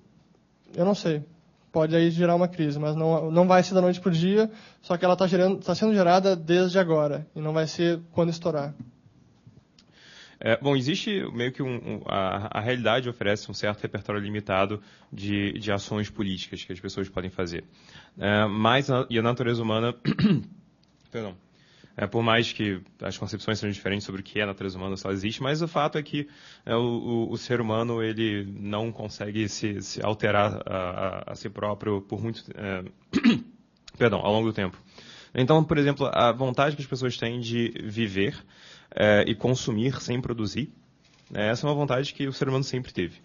eu não sei. Pode aí gerar uma crise, mas não vai ser da noite para o dia, só que ela está sendo gerada desde agora, e não vai ser quando estourar. Bom, existe meio que a realidade oferece um certo repertório limitado de ações políticas que as pessoas podem fazer. Mas a natureza humana, perdão, por mais que as concepções sejam diferentes sobre o que é a natureza humana, se ela existe, mas o fato é que o ser humano ele não consegue se alterar a si próprio por muito perdão, ao longo do tempo. Então, por exemplo, a vontade que as pessoas têm de viver e consumir sem produzir, essa é uma vontade que o ser humano sempre teve.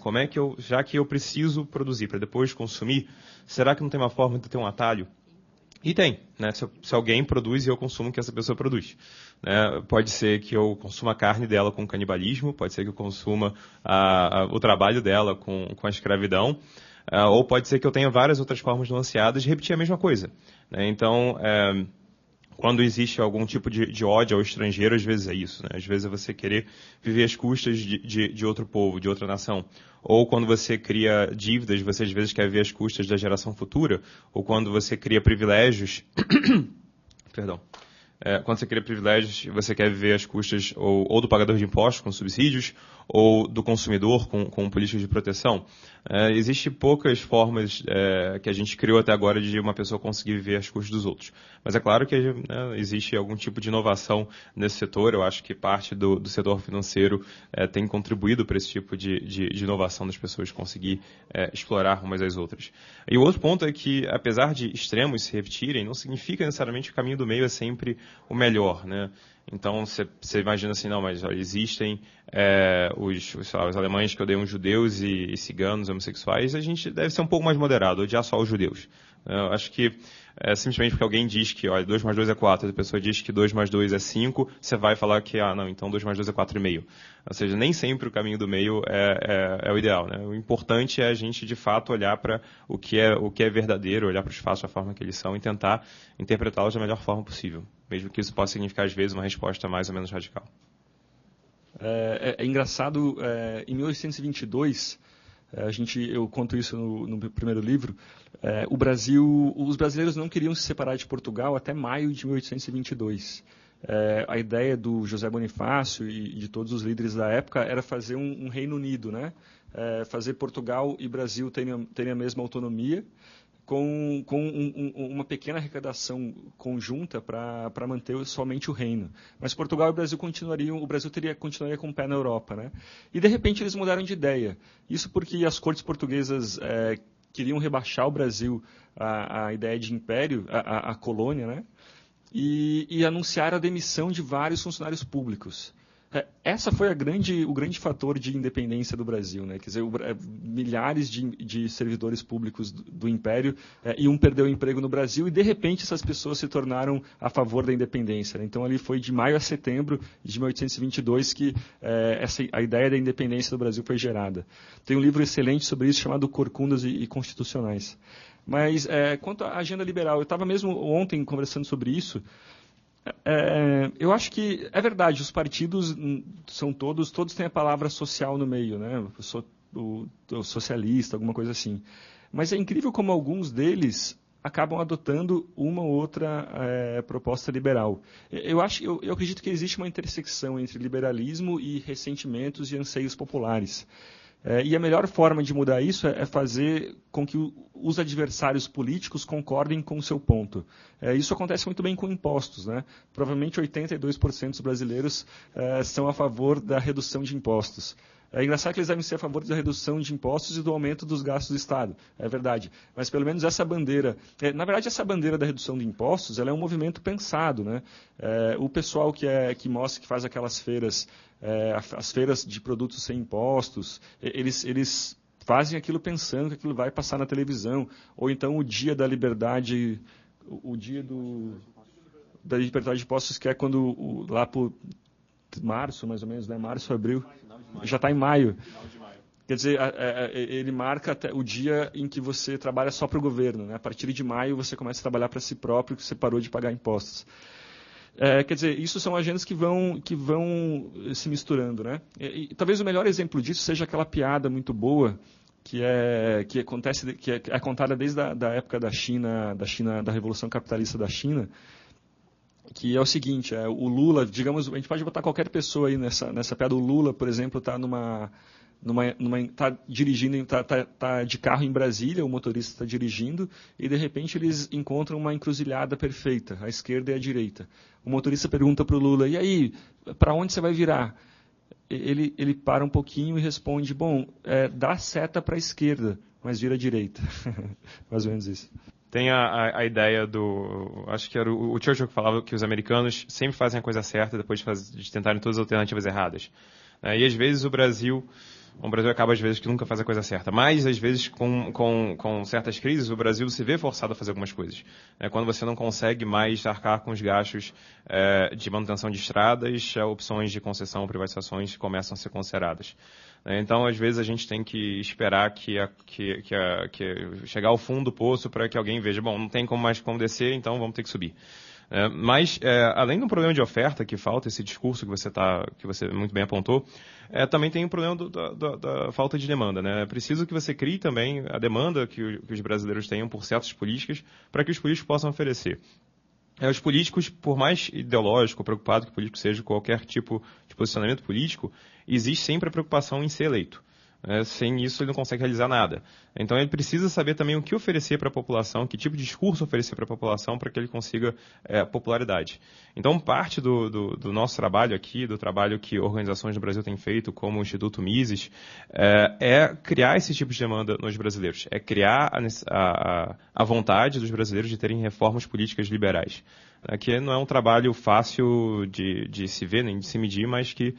Como é que já que eu preciso produzir para depois consumir, será que não tem uma forma de ter um atalho? E tem, né? Se alguém produz e eu consumo o que essa pessoa produz. Pode ser que eu consuma a carne dela com canibalismo, pode ser que eu consuma o trabalho dela com a escravidão, ou pode ser que eu tenha várias outras formas nuanceadas de repetir a mesma coisa. Então, quando existe algum tipo de ódio ao estrangeiro, às vezes é isso. Às vezes é você querer viver às custas de outro povo, de outra nação. Ou quando você cria dívidas, você às vezes quer viver às custas da geração futura. Ou quando você cria privilégios... Perdão. Quando você cria privilégios, você quer viver às custas ou do pagador de impostos com subsídios, ou do consumidor com políticas de proteção. Existem poucas formas que a gente criou até agora de uma pessoa conseguir viver às custas dos outros. Mas é claro que existe algum tipo de inovação nesse setor. Eu acho que parte do setor financeiro tem contribuído para esse tipo de inovação das pessoas conseguir explorar umas às outras. E o outro ponto é que, apesar de extremos se repetirem, não significa necessariamente que o caminho do meio é sempre o melhor, né? Então, você imagina assim, não, mas existem os alemães que odeiam judeus e ciganos, homossexuais, a gente deve ser um pouco mais moderado, odiar só os judeus. Eu acho que simplesmente porque alguém diz que 2 mais 2 é 4, a pessoa diz que 2 mais 2 é 5, você vai falar que, não, então 2 mais 2 é 4,5. Ou seja, nem sempre o caminho do meio é o ideal, né? O importante é a gente, de fato, olhar para o que é verdadeiro, olhar para os fatos da forma que eles são e tentar interpretá-los da melhor forma possível, mesmo que isso possa significar, às vezes, uma resposta mais ou menos radical. É engraçado, em 1822, eu conto isso no primeiro livro, os brasileiros não queriam se separar de Portugal até maio de 1822. A ideia do José Bonifácio e de todos os líderes da época era fazer um Reino Unido, né? Fazer Portugal e Brasil terem a mesma autonomia, com uma pequena arrecadação conjunta para manter somente o reino. Mas Portugal e o Brasil continuaria com o pé na Europa, né? E, de repente, eles mudaram de ideia. Isso porque as cortes portuguesas queriam rebaixar o Brasil à ideia de império, à colônia, né? E anunciaram a demissão de vários funcionários públicos. Essa foi o grande fator de independência do Brasil, né? Quer dizer, milhares de servidores públicos do Império iam perder o emprego no Brasil e, de repente, essas pessoas se tornaram a favor da independência, né? Então, ali foi de maio a setembro de 1822 que a ideia da independência do Brasil foi gerada. Tem um livro excelente sobre isso chamado Corcundas e Constitucionais. Mas, quanto à agenda liberal, eu estava mesmo ontem conversando sobre isso. Eu acho que é verdade, os partidos são todos têm a palavra social no meio, né? O socialista, alguma coisa assim. Mas é incrível como alguns deles acabam adotando uma ou outra proposta liberal. Eu acredito que existe uma intersecção entre liberalismo e ressentimentos e anseios populares. E a melhor forma de mudar isso é fazer com que os adversários políticos concordem com o seu ponto. Isso acontece muito bem com impostos, né? Provavelmente 82% dos brasileiros são a favor da redução de impostos. É engraçado que eles devem ser a favor da redução de impostos e do aumento dos gastos do Estado. É verdade. Mas, pelo menos, essa bandeira... na verdade, essa bandeira da redução de impostos ela é um movimento pensado, né? O pessoal que faz aquelas feiras, as feiras de produtos sem impostos, eles fazem aquilo pensando que aquilo vai passar na televisão. Ou então o dia da liberdade... O dia da liberdade de impostos, que é quando lá por março, mais ou menos, né? Março, abril... Já está em maio. Quer dizer, ele marca até o dia em que você trabalha só para o governo, né? A partir de maio você começa a trabalhar para si próprio, que você parou de pagar impostos. Quer dizer, isso são agendas que vão se misturando, né? E talvez o melhor exemplo disso seja aquela piada muito boa que é contada desde a época da China, da Revolução Capitalista da China, que é o seguinte, o Lula, digamos, a gente pode botar qualquer pessoa aí nessa piada. O Lula, por exemplo, está tá dirigindo, tá de carro em Brasília, o motorista está dirigindo, e de repente eles encontram uma encruzilhada perfeita, a esquerda e a direita. O motorista pergunta para o Lula, e aí, para onde você vai virar? Ele para um pouquinho e responde, bom, dá seta para a esquerda, mas vira à direita. Mais ou menos isso. Tem a ideia acho que era o Churchill que falava que os americanos sempre fazem a coisa certa depois de tentarem todas as alternativas erradas. E às vezes o Brasil acaba às vezes que nunca faz a coisa certa, mas às vezes com certas crises o Brasil se vê forçado a fazer algumas coisas. Quando você não consegue mais arcar com os gastos de manutenção de estradas, opções de concessão ou privatizações começam a ser consideradas. Então, às vezes, a gente tem que esperar que chegar ao fundo do poço para que alguém veja, bom, não tem mais como descer, então vamos ter que subir. Mas, além do problema de oferta que falta, esse discurso que você muito bem apontou, também tem o problema da falta de demanda, né? É preciso que você crie também a demanda que os brasileiros tenham por certas políticas para que os políticos possam oferecer. Os políticos, por mais ideológico ou preocupado que o político seja com qualquer tipo de posicionamento político, existe sempre a preocupação em ser eleito. Sem isso, ele não consegue realizar nada. Então, ele precisa saber também o que oferecer para a população, que tipo de discurso oferecer para a população para que ele consiga popularidade. Então, parte do nosso trabalho aqui, do trabalho que organizações no Brasil têm feito, como o Instituto Mises, é criar esse tipo de demanda nos brasileiros. É criar a vontade dos brasileiros de terem reformas políticas liberais. Que não é um trabalho fácil de se ver, nem de se medir, mas que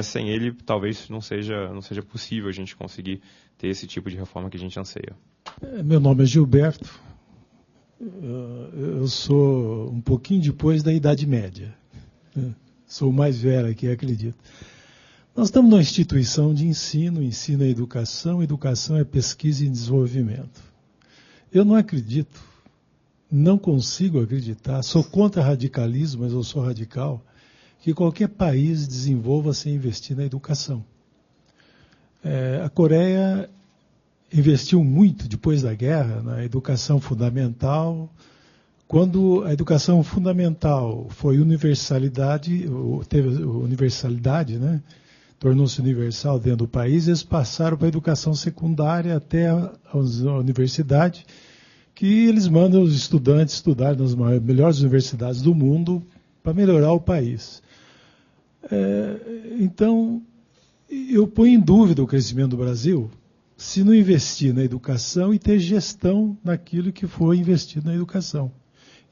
sem ele talvez não seja possível a gente conseguir ter esse tipo de reforma que a gente anseia. Meu nome é Gilberto, eu sou um pouquinho depois da Idade Média, sou o mais velho aqui, acredito. Nós estamos numa instituição de ensino é educação é pesquisa e desenvolvimento. Eu não acredito, não consigo acreditar, sou contra radicalismo, mas eu sou radical, que qualquer país desenvolva sem investir na educação. A Coreia investiu muito, depois da guerra, na educação fundamental. Quando a educação fundamental foi teve universalidade, né? Tornou-se universal dentro do país, eles passaram para a educação secundária até a universidade, que eles mandam os estudantes estudar nas melhores universidades do mundo para melhorar o país. Então, eu ponho em dúvida o crescimento do Brasil se não investir na educação e ter gestão naquilo que foi investido na educação.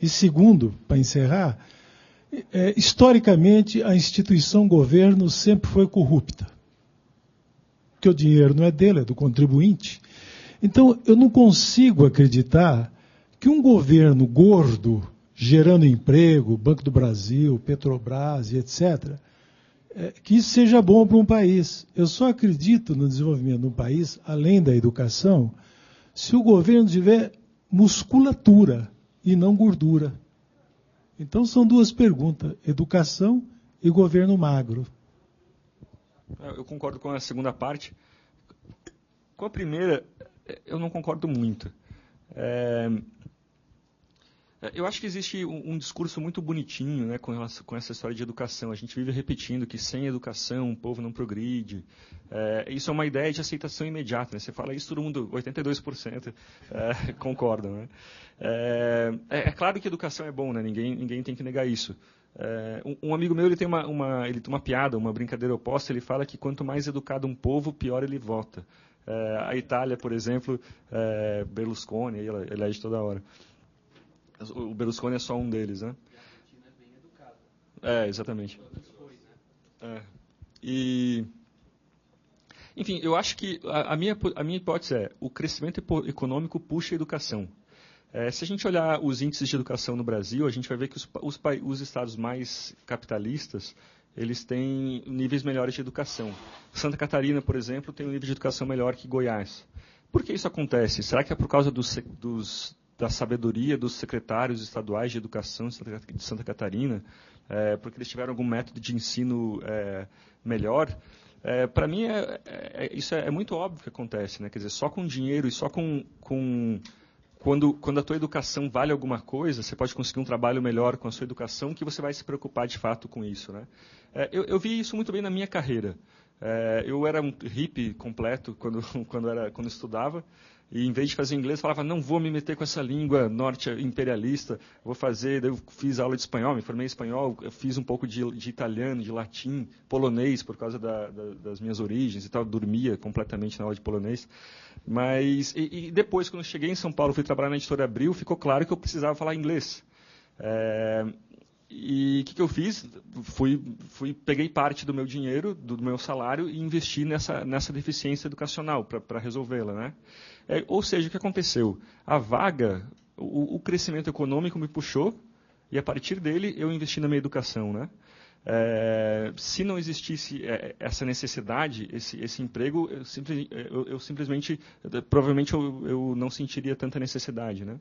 E segundo, para encerrar, historicamente a instituição governo sempre foi corrupta. Porque o dinheiro não é dele, é do contribuinte. Então, eu não consigo acreditar que um governo gordo, gerando emprego, Banco do Brasil, Petrobras e etc., que isso seja bom para um país. Eu só acredito no desenvolvimento de um país, além da educação, se o governo tiver musculatura e não gordura. Então, são duas perguntas, educação e governo magro. Eu concordo com a segunda parte. Com a primeira, eu não concordo muito. Eu acho que existe um discurso muito bonitinho, né, com essa história de educação. A gente vive repetindo que sem educação o povo não progride. Isso é uma ideia de aceitação imediata. Né? Você fala isso, todo mundo, 82% concordam. Né? É claro que educação é bom, né? Ninguém tem que negar isso. Um amigo meu ele tem uma piada, uma brincadeira oposta. Ele fala que quanto mais educado um povo, pior ele vota. A Itália, por exemplo, Berlusconi, ele elege toda hora. O Berlusconi é só um deles, né? A Argentina é bem educada. Exatamente. Enfim, eu acho que a minha hipótese o crescimento econômico puxa a educação. Se a gente olhar os índices de educação no Brasil, a gente vai ver que os estados mais capitalistas, eles têm níveis melhores de educação. Santa Catarina, por exemplo, tem um nível de educação melhor que Goiás. Por que isso acontece? Será que é por causa da sabedoria dos secretários estaduais de educação de Santa Catarina, porque eles tiveram algum método de ensino melhor? Para mim, isso é muito óbvio que acontece. Né? Quer dizer, só com dinheiro e só quando a tua educação vale alguma coisa, você pode conseguir um trabalho melhor com a sua educação, que você vai se preocupar de fato com isso. Né? Eu vi isso muito bem na minha carreira. Eu era um hippie completo quando estudava. E, em vez de fazer inglês, falava, não vou me meter com essa língua norte-imperialista, daí eu fiz aula de espanhol, me formei em espanhol, eu fiz um pouco de italiano, de latim, polonês, por causa das minhas origens e tal, dormia completamente na aula de polonês. Mas, e depois, quando eu cheguei em São Paulo, fui trabalhar na Editora Abril, ficou claro que eu precisava falar inglês. E o que eu fiz? Peguei parte do meu dinheiro, do meu salário, e investi nessa deficiência educacional para resolvê-la. Né? Ou seja, o que aconteceu? A vaga, o crescimento econômico me puxou, e a partir dele eu investi na minha educação. Né? Se não existisse essa necessidade, esse emprego, eu simplesmente, provavelmente eu não sentiria tanta necessidade. Né?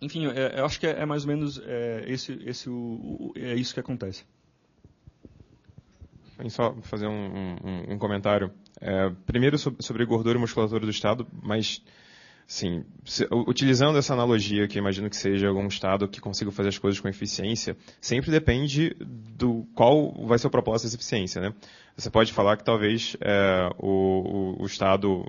Enfim, eu acho que é mais ou menos isso que acontece. Vou só fazer um comentário. Primeiro sobre gordura e musculatura do Estado, mas Sim, utilizando essa analogia, que eu imagino que seja algum estado que consiga fazer as coisas com eficiência, sempre depende do qual vai ser o propósito dessa eficiência, né? Você pode falar que talvez o estado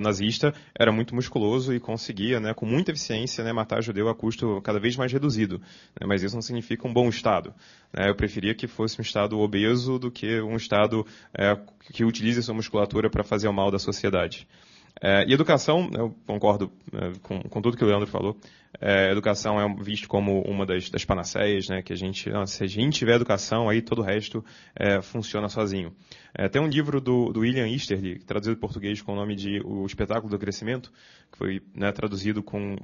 nazista era muito musculoso e conseguia, né, com muita eficiência, né, matar judeu a custo cada vez mais reduzido, né? Mas isso não significa um bom estado, né? Eu preferia que fosse um estado obeso do que um estado que utilize a sua musculatura para fazer o mal da sociedade. E educação, eu concordo com tudo que o Leandro falou. Educação é visto como uma das panaceias, né, que se a gente tiver educação, aí todo o resto funciona sozinho. Tem um livro do William Easterly, traduzido em português com o nome de O Espetáculo do Crescimento, que foi, né, traduzido com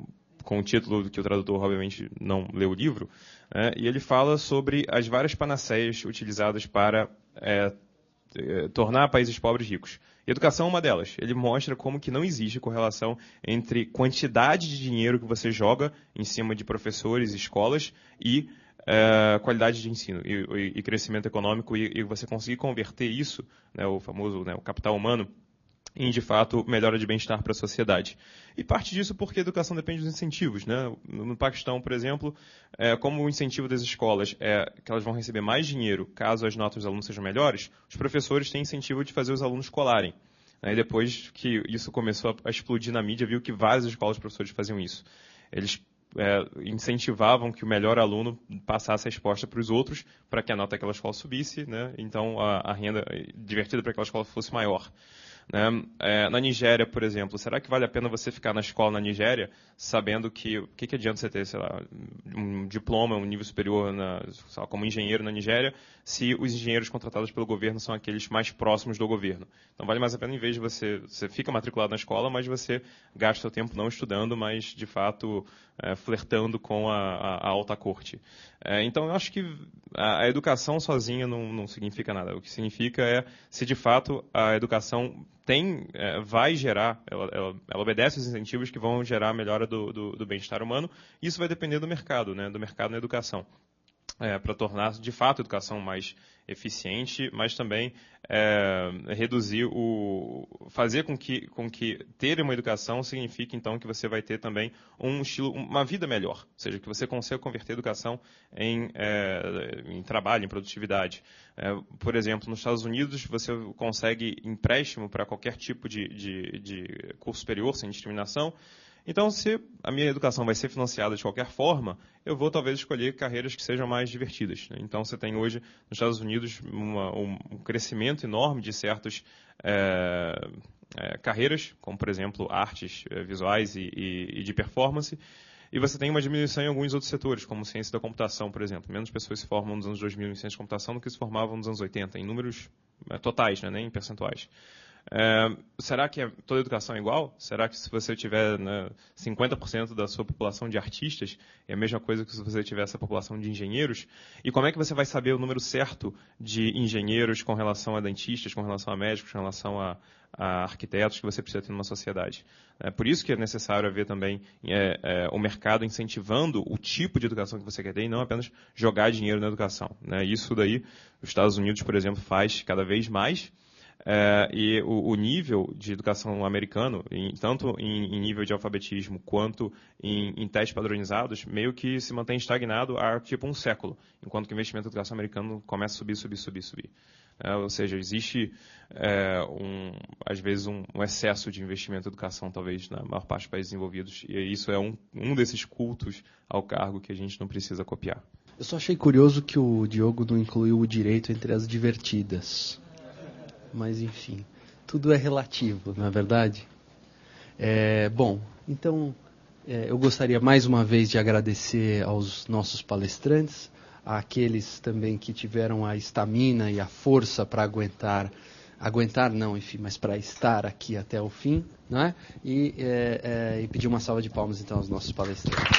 o título que o tradutor, obviamente, não leu o livro, e ele fala sobre as várias panaceias utilizadas para tornar países pobres ricos. E educação é uma delas. Ele mostra como que não existe correlação entre quantidade de dinheiro que você joga em cima de professores e escolas e qualidade de ensino e crescimento econômico, e você conseguir converter isso, né, o famoso, né, o capital humano, em, de fato, melhora de bem-estar para a sociedade. E parte disso porque a educação depende dos incentivos, né? No Paquistão, por exemplo, como o incentivo das escolas é que elas vão receber mais dinheiro caso as notas dos alunos sejam melhores, os professores têm incentivo de fazer os alunos colarem. E depois que isso começou a explodir na mídia, viu que várias escolas de professores faziam isso. Eles incentivavam que o melhor aluno passasse a resposta para os outros, para que a nota daquela escola subisse, né? Então a renda divertida para aquela escola fosse maior. Na Nigéria, por exemplo, será que vale a pena você ficar na escola na Nigéria sabendo que o que adianta você ter, sei lá, um diploma, um nível superior como engenheiro na Nigéria, se os engenheiros contratados pelo governo são aqueles mais próximos do governo? Então vale mais a pena, em vez de você fica matriculado na escola, mas você gasta o tempo não estudando, mas de fato flertando com a alta corte. Então eu acho que a educação sozinha não significa nada. O que significa é se de fato a educação vai gerar, ela obedece aos incentivos que vão gerar a melhora do bem-estar humano. Isso vai depender do mercado, né, do mercado na educação, para tornar de fato a educação mais eficiente, mas também fazer com que ter uma educação signifique então que você vai ter também uma vida melhor, ou seja, que você consiga converter a educação em trabalho, em produtividade. Por exemplo, nos Estados Unidos você consegue empréstimo para qualquer tipo de curso superior sem discriminação. Então, se a minha educação vai ser financiada de qualquer forma, eu vou talvez escolher carreiras que sejam mais divertidas, né? Então, você tem hoje nos Estados Unidos um crescimento enorme de certas carreiras, como, por exemplo, artes visuais e de performance, e você tem uma diminuição em alguns outros setores, como ciência da computação, por exemplo. Menos pessoas se formam nos anos 2000 em ciência de computação do que se formavam nos anos 80, em números totais, né, nem em percentuais. Será que toda educação é igual? Será que se você tiver 50% da sua população de artistas, é a mesma coisa que se você tiver essa população de engenheiros? E como é que você vai saber o número certo de engenheiros com relação a dentistas, com relação a médicos, com relação a arquitetos que você precisa ter numa sociedade? Por isso que é necessário haver também o mercado incentivando o tipo de educação que você quer ter e não apenas jogar dinheiro na educação, né? Isso daí, os Estados Unidos, por exemplo, faz cada vez mais. E o nível de educação americano, tanto em nível de alfabetismo quanto em testes padronizados, meio que se mantém estagnado há tipo um século, enquanto que o investimento em educação americano começa a subir. Ou seja, existe às vezes um excesso de investimento em educação, talvez na maior parte dos países desenvolvidos, e isso é um desses cultos ao cargo que a gente não precisa copiar. Eu só achei curioso que o Diogo não incluiu o direito entre as divertidas. Mas, enfim, tudo é relativo, não é verdade? Bom, então, eu gostaria mais uma vez de agradecer aos nossos palestrantes, àqueles também que tiveram a estamina e a força para aguentar não, enfim, mas para estar aqui até o fim, não é? E pedir uma salva de palmas, então, aos nossos palestrantes.